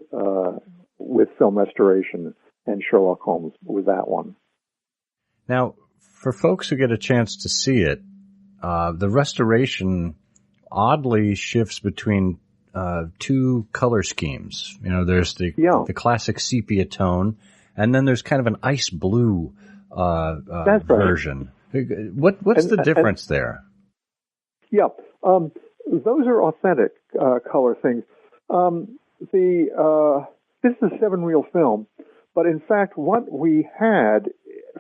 with film restoration, and Sherlock Holmes with that one. Now, for folks who get a chance to see it, the restoration oddly shifts between two color schemes. You know, there's the classic sepia tone, and then there's kind of an ice blue version. What's the difference there? Yeah, those are authentic color things. This is a 7-reel film, but in fact, what we had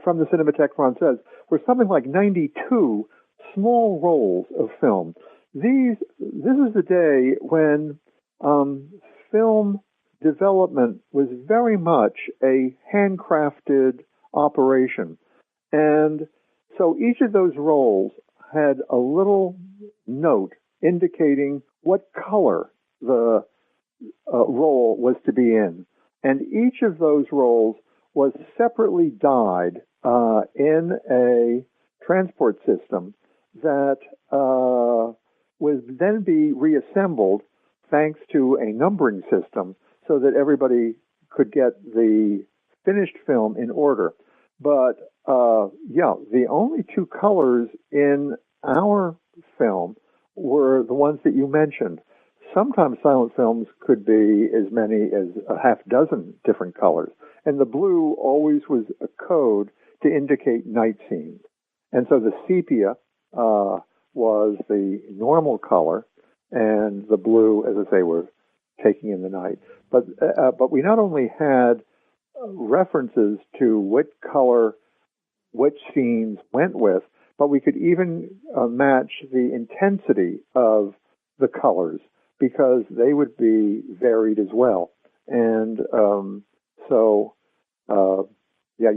from the Cinémathèque Française were something like 92 small rolls of film. This is the day when film development was very much a handcrafted operation. And so each of those rolls had a little note indicating what color the roll was to be in. And each of those rolls was separately dyed in a transport system that would then be reassembled thanks to a numbering system so that everybody could get the finished film in order. But, the only two colors in our film were the ones that you mentioned. Sometimes silent films could be as many as a half dozen different colors. And the blue always was a code to indicate night scenes. And so the sepia was the normal color, and the blue, as I say, were taking in the night. But we not only had references to what color which scenes went with, but we could even match the intensity of the colors because they would be varied as well. And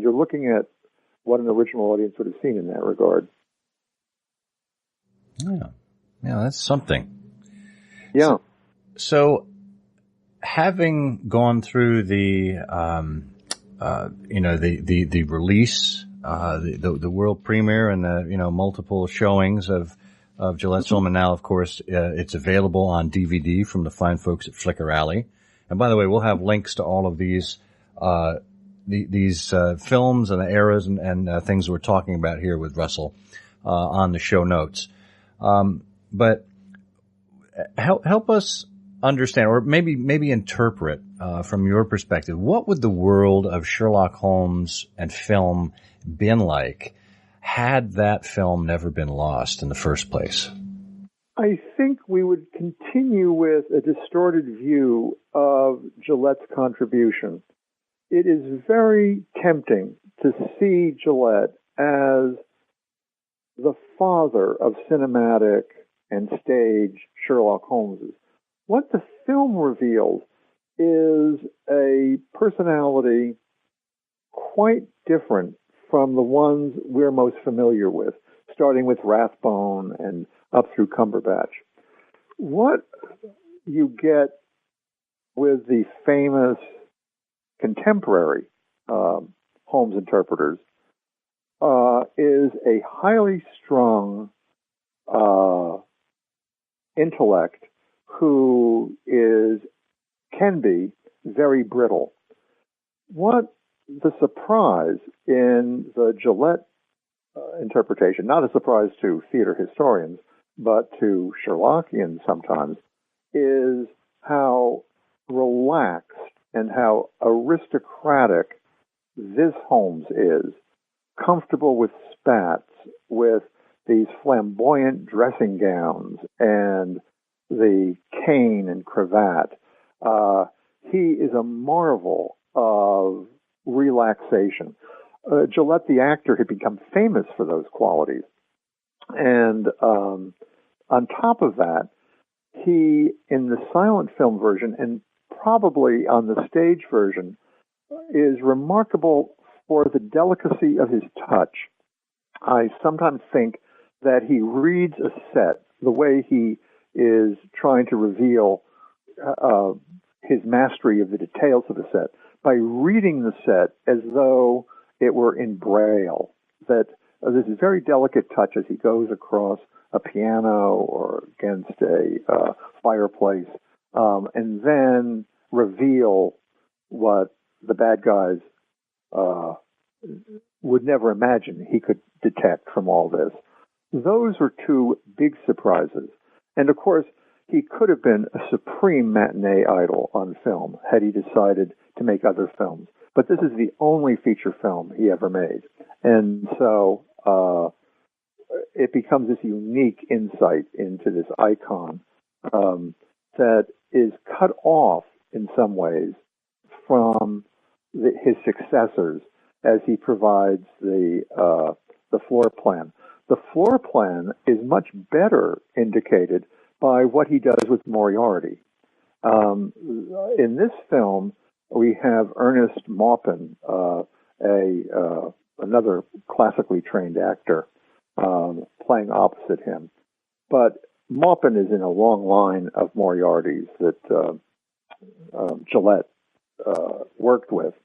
you're looking at what an original audience would have seen in that regard. Yeah, that's something. Yeah. So having gone through the release, the world premiere, and the multiple showings of Gillette's film, and now of course it's available on DVD from the fine folks at Flickr Alley. And by the way, we'll have links to all of these films and the eras and things we're talking about here with Russell on the show notes. But help us understand, or maybe interpret from your perspective, what would the world of Sherlock Holmes and film been like had that film never been lost in the first place? I think we would continue with a distorted view of Gillette's contribution. It is very tempting to see Gillette as the father of cinematic and stage Sherlock Holmeses. What the film reveals is a personality quite different from the ones we're most familiar with, starting with Rathbone and up through Cumberbatch. What you get with the famous contemporary Holmes interpreters is a highly strung intellect who can be very brittle. What the surprise in the Gillette interpretation, not a surprise to theater historians, but to Sherlockians sometimes, is how relaxed and how aristocratic this Holmes is, comfortable with spats, with these flamboyant dressing gowns and the cane and cravat. He is a marvel of relaxation. Gillette, the actor, had become famous for those qualities. And on top of that, he, in the silent film version, and probably on the stage version, is remarkable for the delicacy of his touch. I sometimes think that he reads a set the way he is trying to reveal his mastery of the details of the set by reading the set as though it were in Braille. That there's a very delicate touch as he goes across a piano or against a fireplace and then reveal what the bad guys would never imagine he could detect from all this. Those were two big surprises. And of course, he could have been a supreme matinee idol on film had he decided to make other films. But this is the only feature film he ever made. And so it becomes this unique insight into this icon that is cut off in some ways from his successors as he provides the floor plan. The floor plan is much better indicated by what he does with Moriarty. In this film, we have Ernest Maupin, another classically trained actor, playing opposite him. But Maupin is in a long line of Moriartys that Gillette worked with.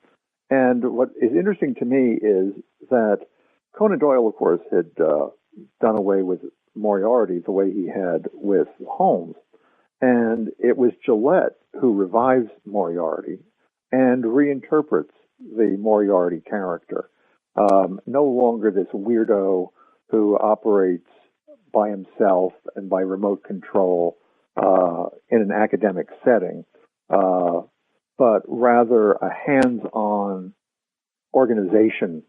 And what is interesting to me is that Conan Doyle, of course, had done away with Moriarty the way he had with Holmes. And it was Gillette who revives Moriarty and reinterprets the Moriarty character. No longer this weirdo who operates by himself and by remote control in an academic setting, but rather a hands-on organization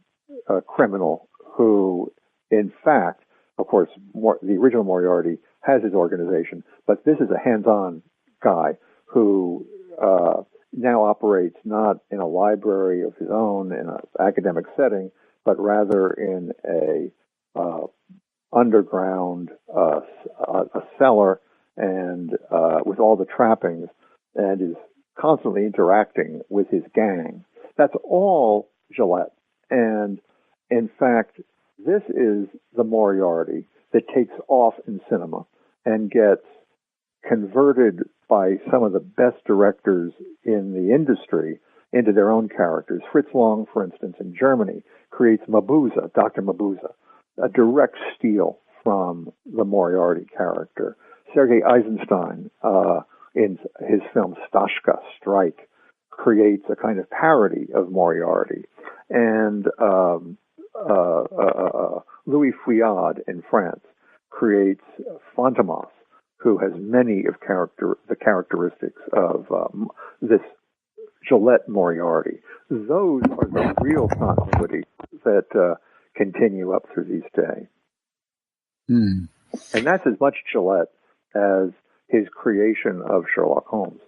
criminal who, in fact, of course, the original Moriarty has his organization, but this is a hands-on guy who now operates not in a library of his own in an academic setting, but rather in a underground a cellar and with all the trappings, and is constantly interacting with his gang. That's all Gillette. And in fact, this is the Moriarty that takes off in cinema and gets converted by some of the best directors in the industry into their own characters. Fritz Lang, for instance, in Germany, creates Mabuse, Dr. Mabuse, a direct steal from the Moriarty character. Sergei Eisenstein, in his film Stashka, Strike, creates a kind of parody of Moriarty. And Louis Fouillade in France creates Fantomas, who has many of the characteristics of this Gillette Moriarty. Those are the real continuity that continue up through these days. Hmm. And that's as much Gillette as his creation of Sherlock Holmes.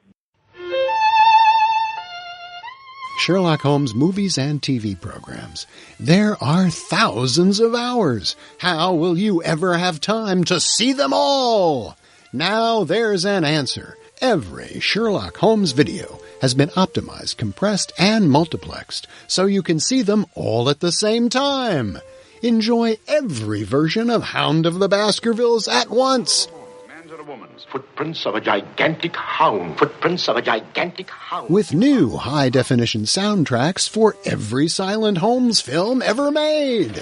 Sherlock Holmes movies and TV programs. There are thousands of hours. How will you ever have time to see them all? Now there's an answer. Every Sherlock Holmes video has been optimized, compressed, and multiplexed so you can see them all at the same time. Enjoy every version of Hound of the Baskervilles at once. Man's or a woman's? Footprints of a gigantic hound. Footprints of a gigantic hound. With new high-definition soundtracks for every Silent Holmes film ever made.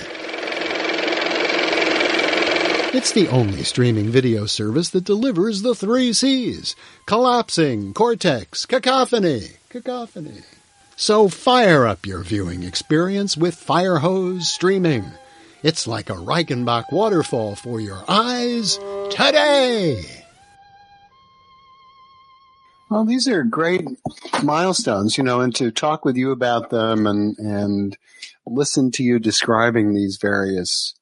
It's the only streaming video service that delivers the 3 C's. Collapsing, cortex, cacophony. Cacophony. So fire up your viewing experience with Firehose Streaming. It's like a Reichenbach waterfall for your eyes today. Well, these are great milestones, and to talk with you about them and listen to you describing these various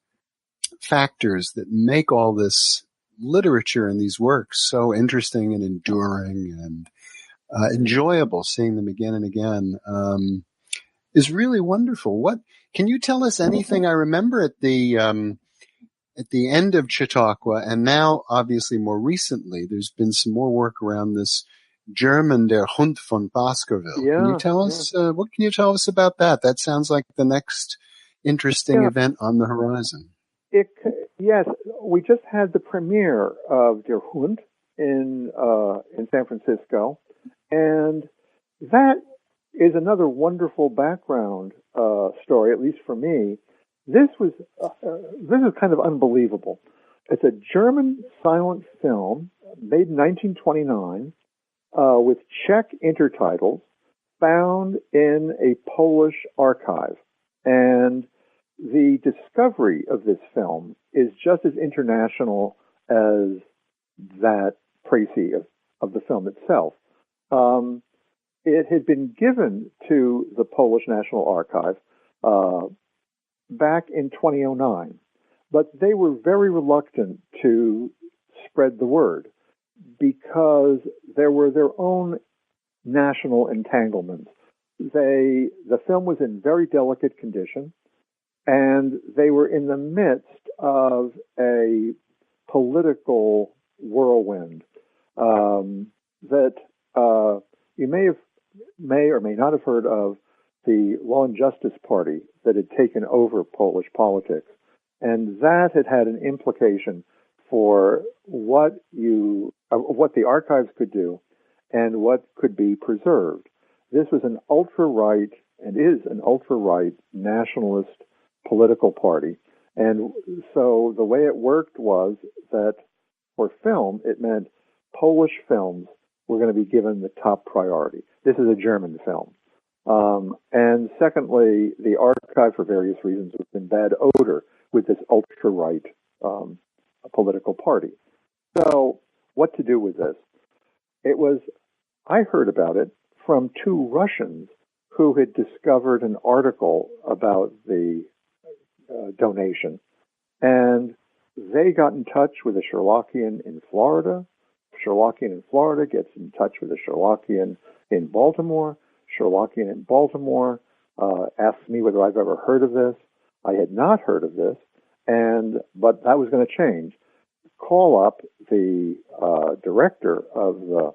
factors that make all this literature and these works so interesting and enduring and enjoyable, seeing them again and again, is really wonderful. What can you tell us anything? I remember at the end of Chautauqua, and now obviously more recently, there's been some more work around this German, der Hund von Baskerville. Yeah, can you tell us what can you tell us about that? That sounds like the next interesting event on the horizon. Yes, we just had the premiere of Der Hund in San Francisco, and that is another wonderful background story, at least for me. This is kind of unbelievable. It's a German silent film made in 1929 with Czech intertitles found in a Polish archive. And the discovery of this film is just as international as that précis of the film itself. It had been given to the Polish National Archive back in 2009, but they were very reluctant to spread the word because there were their own national entanglements. The film was in very delicate condition, and they were in the midst of a political whirlwind that you may or may not have heard of, the Law and Justice Party that had taken over Polish politics. And that had an implication for what the archives could do and what could be preserved. This was an ultra-right, and is an ultra-right nationalist political party. And so the way it worked was that for film, it meant Polish films were going to be given the top priority. This is a German film. And secondly, the archive, for various reasons, was in bad odor with this ultra-right political party. So what to do with this? I heard about it from two Russians who had discovered an article about the donation, and they got in touch with a Sherlockian in Florida. Sherlockian in Florida gets in touch with a Sherlockian in Baltimore. Sherlockian in Baltimore asks me whether I've ever heard of this. I had not heard of this, but that was going to change. Call up the director of the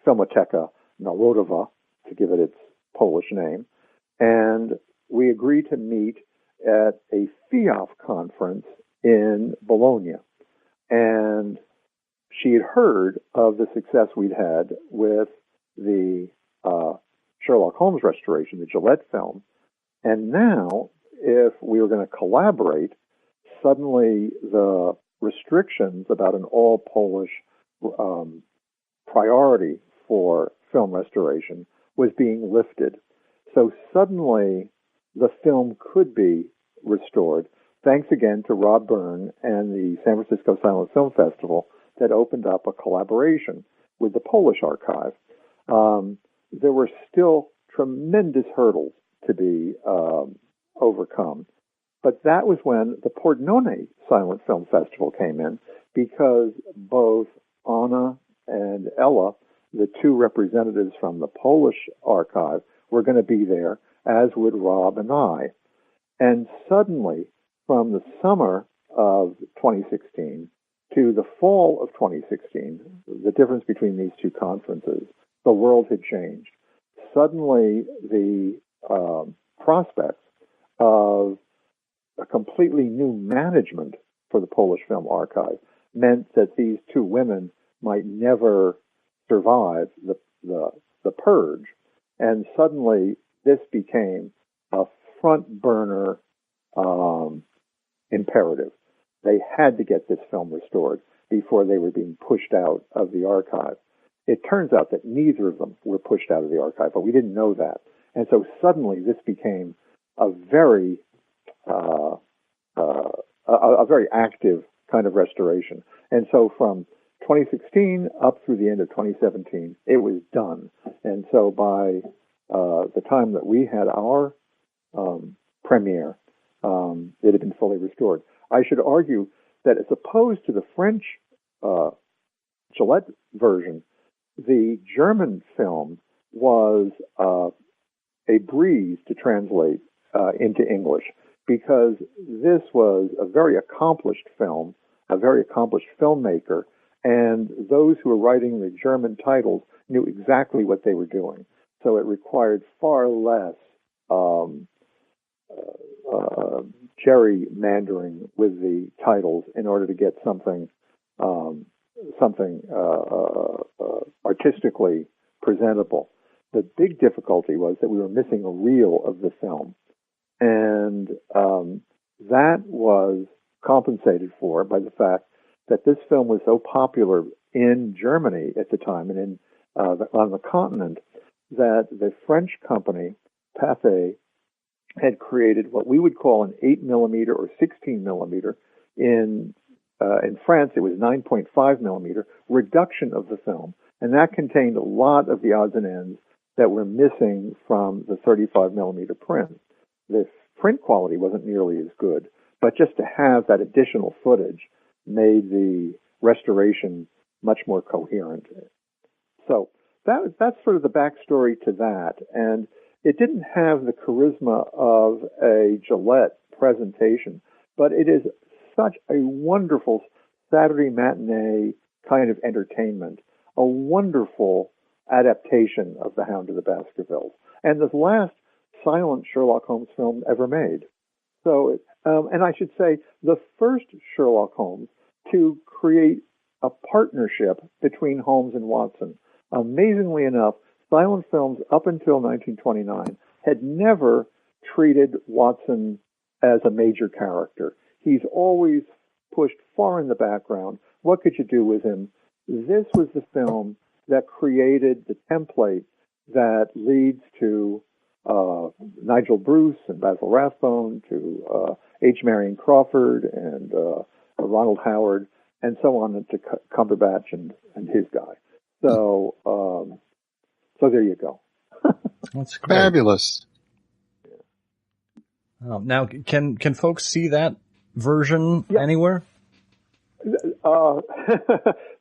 Filmoteca Narodowa, to give it its Polish name, and we agreed to meet at a FIAF conference in Bologna. And she had heard of the success we'd had with the Sherlock Holmes restoration, the Gillette film. And now, if we were going to collaborate, suddenly the restrictions about an all-Polish priority for film restoration was being lifted. So suddenly, the film could be restored, thanks again to Rob Byrne and the San Francisco Silent Film Festival that opened up a collaboration with the Polish archive. There were still tremendous hurdles to be overcome. But that was when the Pordenone Silent Film Festival came in, because both Anna and Ella, the two representatives from the Polish archive, were going to be there, as would Rob and I. And suddenly, from the summer of 2016 to the fall of 2016, the difference between these two conferences, the world had changed. Suddenly, the prospects of a completely new management for the Polish Film Archive meant that these two women might never survive the purge. And suddenly, this became a front burner imperative. They had to get this film restored before they were being pushed out of the archive. It turns out that neither of them were pushed out of the archive, but we didn't know that. And so suddenly this became a very active kind of restoration. And so from 2016 up through the end of 2017, it was done. And so by the time that we had our premiere, it had been fully restored. I should argue that as opposed to the French Gillette version, the German film was a breeze to translate into English, because this was a very accomplished film, a very accomplished filmmaker, and those who were writing the German titles knew exactly what they were doing. So it required far less gerrymandering with the titles in order to get something artistically presentable. The big difficulty was that we were missing a reel of the film, and that was compensated for by the fact that this film was so popular in Germany at the time and on the continent that the French company, Pathé, had created what we would call an 8mm or 16mm. In France, it was 9.5 millimeter reduction of the film, and that contained a lot of the odds and ends that were missing from the 35mm print. The print quality wasn't nearly as good, but just to have that additional footage made the restoration much more coherent. So that's sort of the backstory to that, and it didn't have the charisma of a Gillette presentation, but it is such a wonderful Saturday matinee kind of entertainment, a wonderful adaptation of The Hound of the Baskervilles, and the last silent Sherlock Holmes film ever made. So, and I should say, the first Sherlock Holmes to create a partnership between Holmes and Watson. Amazingly enough, silent films up until 1929 had never treated Watson as a major character. He's always pushed far in the background. What could you do with him? This was the film that created the template that leads to Nigel Bruce and Basil Rathbone, to H. Marion Crawford and Ronald Howard, and so on, to Cumberbatch and his guy. So, so there you go. That's great. Fabulous. Now, can folks see that version anywhere?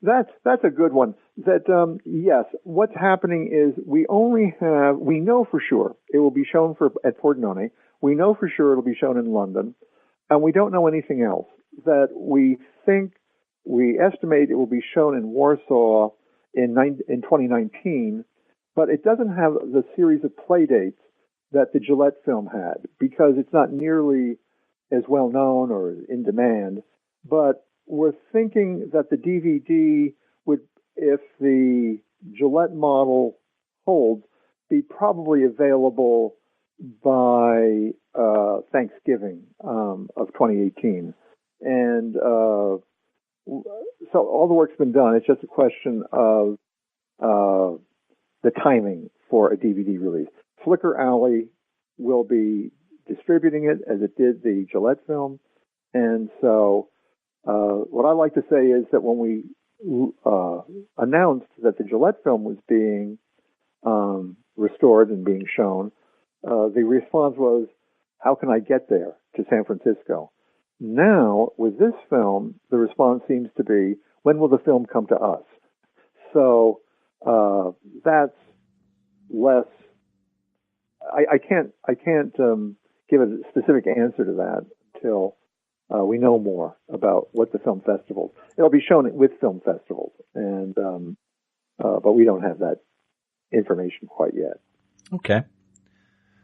That's a good one. That yes, what's happening is we know for sure it will be shown at Pordenone. We know for sure it'll be shown in London, and we don't know anything else. That we estimate it will be shown in Warsaw in 2019, but it doesn't have the series of play dates that the Gillette film had, because it's not nearly as well known or in demand. But we're thinking that the DVD would, if the Gillette model holds, be probably available by Thanksgiving of 2018. And so all the work's been done. It's just a question of the timing for a DVD release. Flicker Alley will be distributing it as it did the Gillette film. And so what I like to say is that when we announced that the Gillette film was being restored and being shown, the response was, how can I get there to San Francisco? Now, with this film, the response seems to be, when will the film come to us? So that's less. I can't give a specific answer to that until we know more about what the film festivals. It'll be shown with film festivals, and but we don't have that information quite yet. Okay.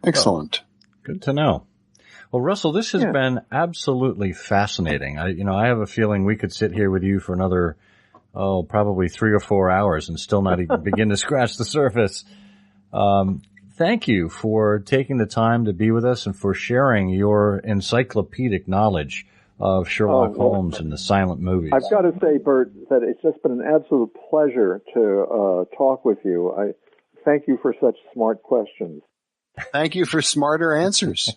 Excellent. Good to know. Well, Russell, this has been absolutely fascinating. I have a feeling we could sit here with you for another, probably 3 or 4 hours and still not even begin to scratch the surface. Thank you for taking the time to be with us and for sharing your encyclopedic knowledge of Sherlock Holmes and the silent movies. I've got to say, Bert, that it's just been an absolute pleasure to talk with you. I thank you for such smart questions. Thank you for smarter answers.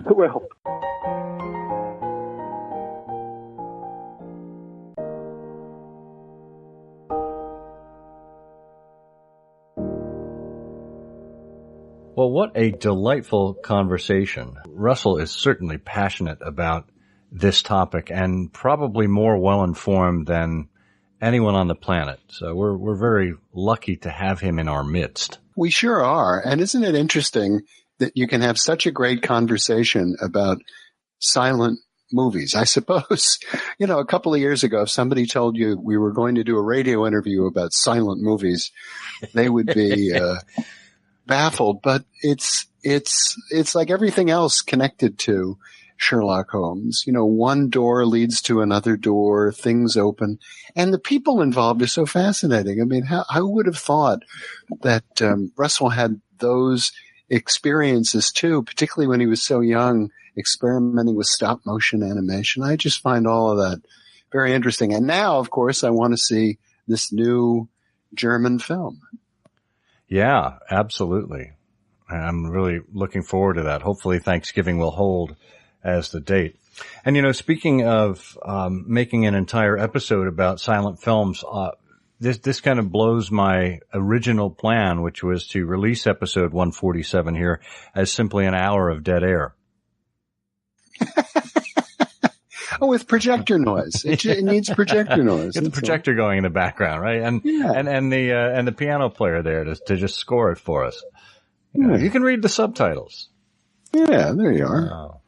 Well. Well, what a delightful conversation. Russell is certainly passionate about this topic and probably more well-informed than anyone on the planet. So we're very lucky to have him in our midst. We sure are. And isn't it interesting that you can have such a great conversation about silent movies? I suppose, a couple of years ago, if somebody told you we were going to do a radio interview about silent movies, they would be baffled. But it's like everything else connected to Sherlock Holmes. One door leads to another door, things open, and the people involved are so fascinating. I mean, who would have thought that Russell had those experiences too, particularly when he was so young, experimenting with stop motion animation. I just find all of that very interesting. And now, of course, I want to see this new German film. Yeah, absolutely. I'm really looking forward to that. Hopefully Thanksgiving will hold as the date. And, speaking of making an entire episode about silent films, this kind of blows my original plan, which was to release episode 147 here as simply an hour of dead air. Oh, with projector noise. It needs projector noise. Get the projector going in the background, right? And the piano player there to just score it for us. You can read the subtitles. Yeah, there you are. Oh.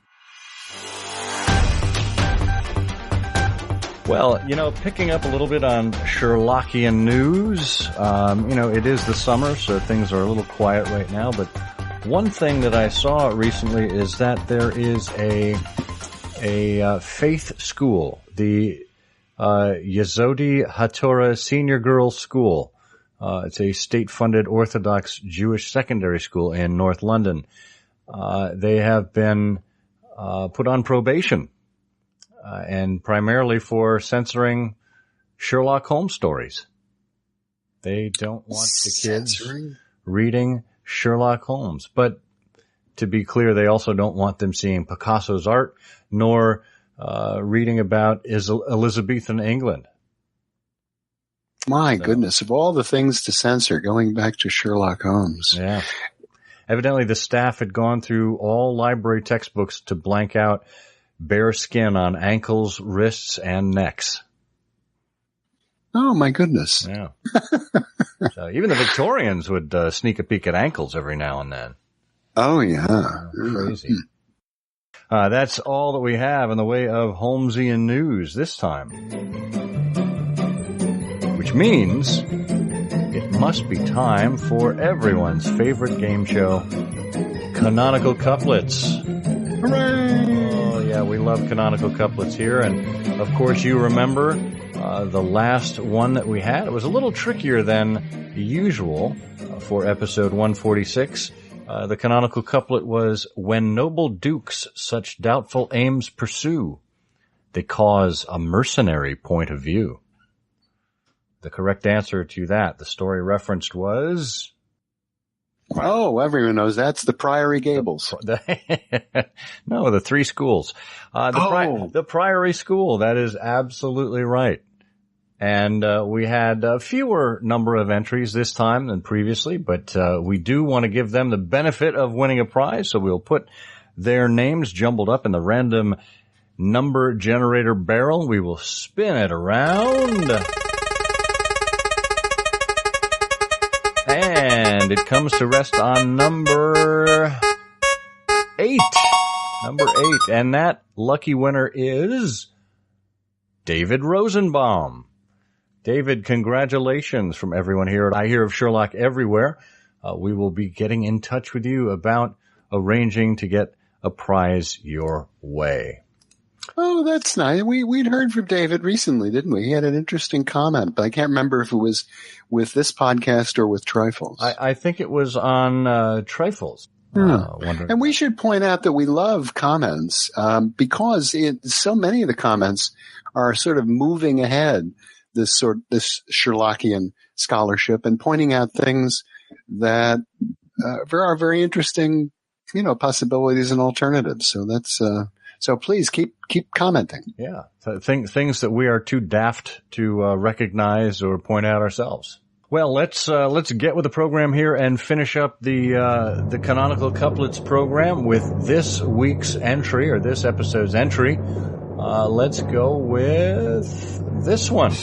Well, picking up a little bit on Sherlockian news, it is the summer, so things are a little quiet right now, but one thing that I saw recently is that there is a faith school, the Yesodi HaTorah Senior Girls School. It's a state-funded Orthodox Jewish secondary school in North London. They have been put on probation, and primarily for censoring Sherlock Holmes stories. They don't want the kids reading Sherlock Holmes. But to be clear, they also don't want them seeing Picasso's art, nor reading about Elizabethan England. My goodness, of all the things to censor, going back to Sherlock Holmes. Yeah. Evidently, the staff had gone through all library textbooks to blank out bare skin on ankles, wrists, and necks. Oh, my goodness. Yeah. So even the Victorians would sneak a peek at ankles every now and then. Oh, yeah. Crazy. That's all that we have in the way of Holmesian news this time. Which means it must be time for everyone's favorite game show, Canonical Couplets. Hooray! Oh, yeah, we love Canonical Couplets here. And, of course, you remember the last one that we had. It was a little trickier than usual for episode 146. The canonical couplet was, "When noble dukes such doubtful aims pursue, they cause a mercenary point of view." The correct answer to that, the story referenced was... Oh, everyone knows that's the Priory Gables. No, the Three Schools. The Priory School, that is absolutely right. And we had a fewer number of entries this time than previously, but we do want to give them the benefit of winning a prize, so we'll put their names jumbled up in the random number generator barrel. We will spin it around. And it comes to rest on number 8. Number 8. And that lucky winner is David Rosenbaum. David, congratulations from everyone here at I Hear of Sherlock Everywhere. We will be getting in touch with you about arranging to get a prize your way. Oh, that's nice. We'd heard from David recently, didn't we? He had an interesting comment, but I can't remember if it was with this podcast or with Trifles. I think it was on Trifles. And we should point out that we love comments because so many of the comments are sort of moving ahead this Sherlockian scholarship and pointing out things that are very interesting, possibilities and alternatives. So that's so please keep commenting. Yeah, so things that we are too daft to recognize or point out ourselves. Well, let's get with the program here and finish up the Canonical Couplets program with this week's entry, or this episode's entry. Let's go with this one.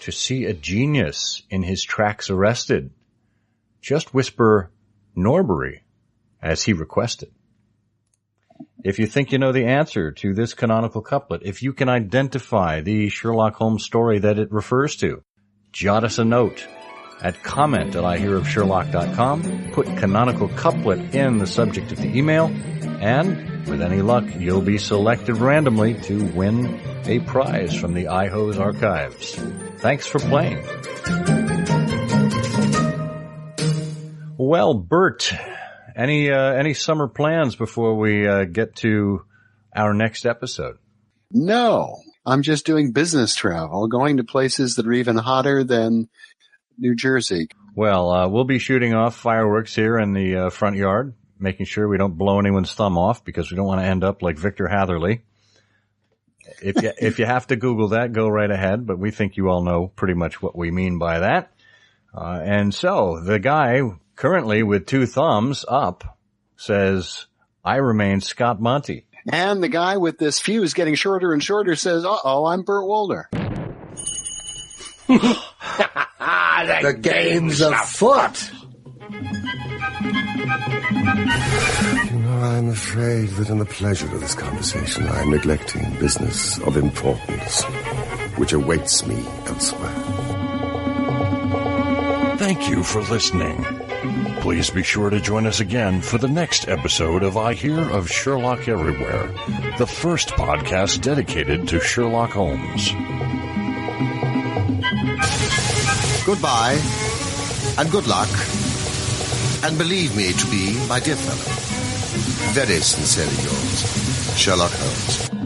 To see a genius in his tracks arrested, just whisper Norbury as he requested. If you think you know the answer to this canonical couplet, if you can identify the Sherlock Holmes story that it refers to, jot us a note at comment@ihearofsherlock.com. Put canonical couplet in the subject of the email, and with any luck, you'll be selected randomly to win a prize from the iHose archives. Thanks for playing. Well, Bert, any summer plans before we get to our next episode? No. I'm just doing business travel, going to places that are even hotter than New Jersey. Well, we'll be shooting off fireworks here in the front yard, making sure we don't blow anyone's thumb off because we don't want to end up like Victor Hatherley. If you have to Google that, go right ahead, but we think you all know pretty much what we mean by that. And so the guy currently with 2 thumbs up says, I remain Scott Monty. And the guy with this fuse getting shorter and shorter says, uh-oh, I'm Burt Wolder. The game's afoot. I'm afraid that in the pleasure of this conversation, I am neglecting business of importance, which awaits me elsewhere. Thank you for listening. Please be sure to join us again for the next episode of I Hear of Sherlock Everywhere, the first podcast dedicated to Sherlock Holmes. Goodbye, and good luck, and believe me to be, my dear fellow, very sincerely yours, Sherlock Holmes.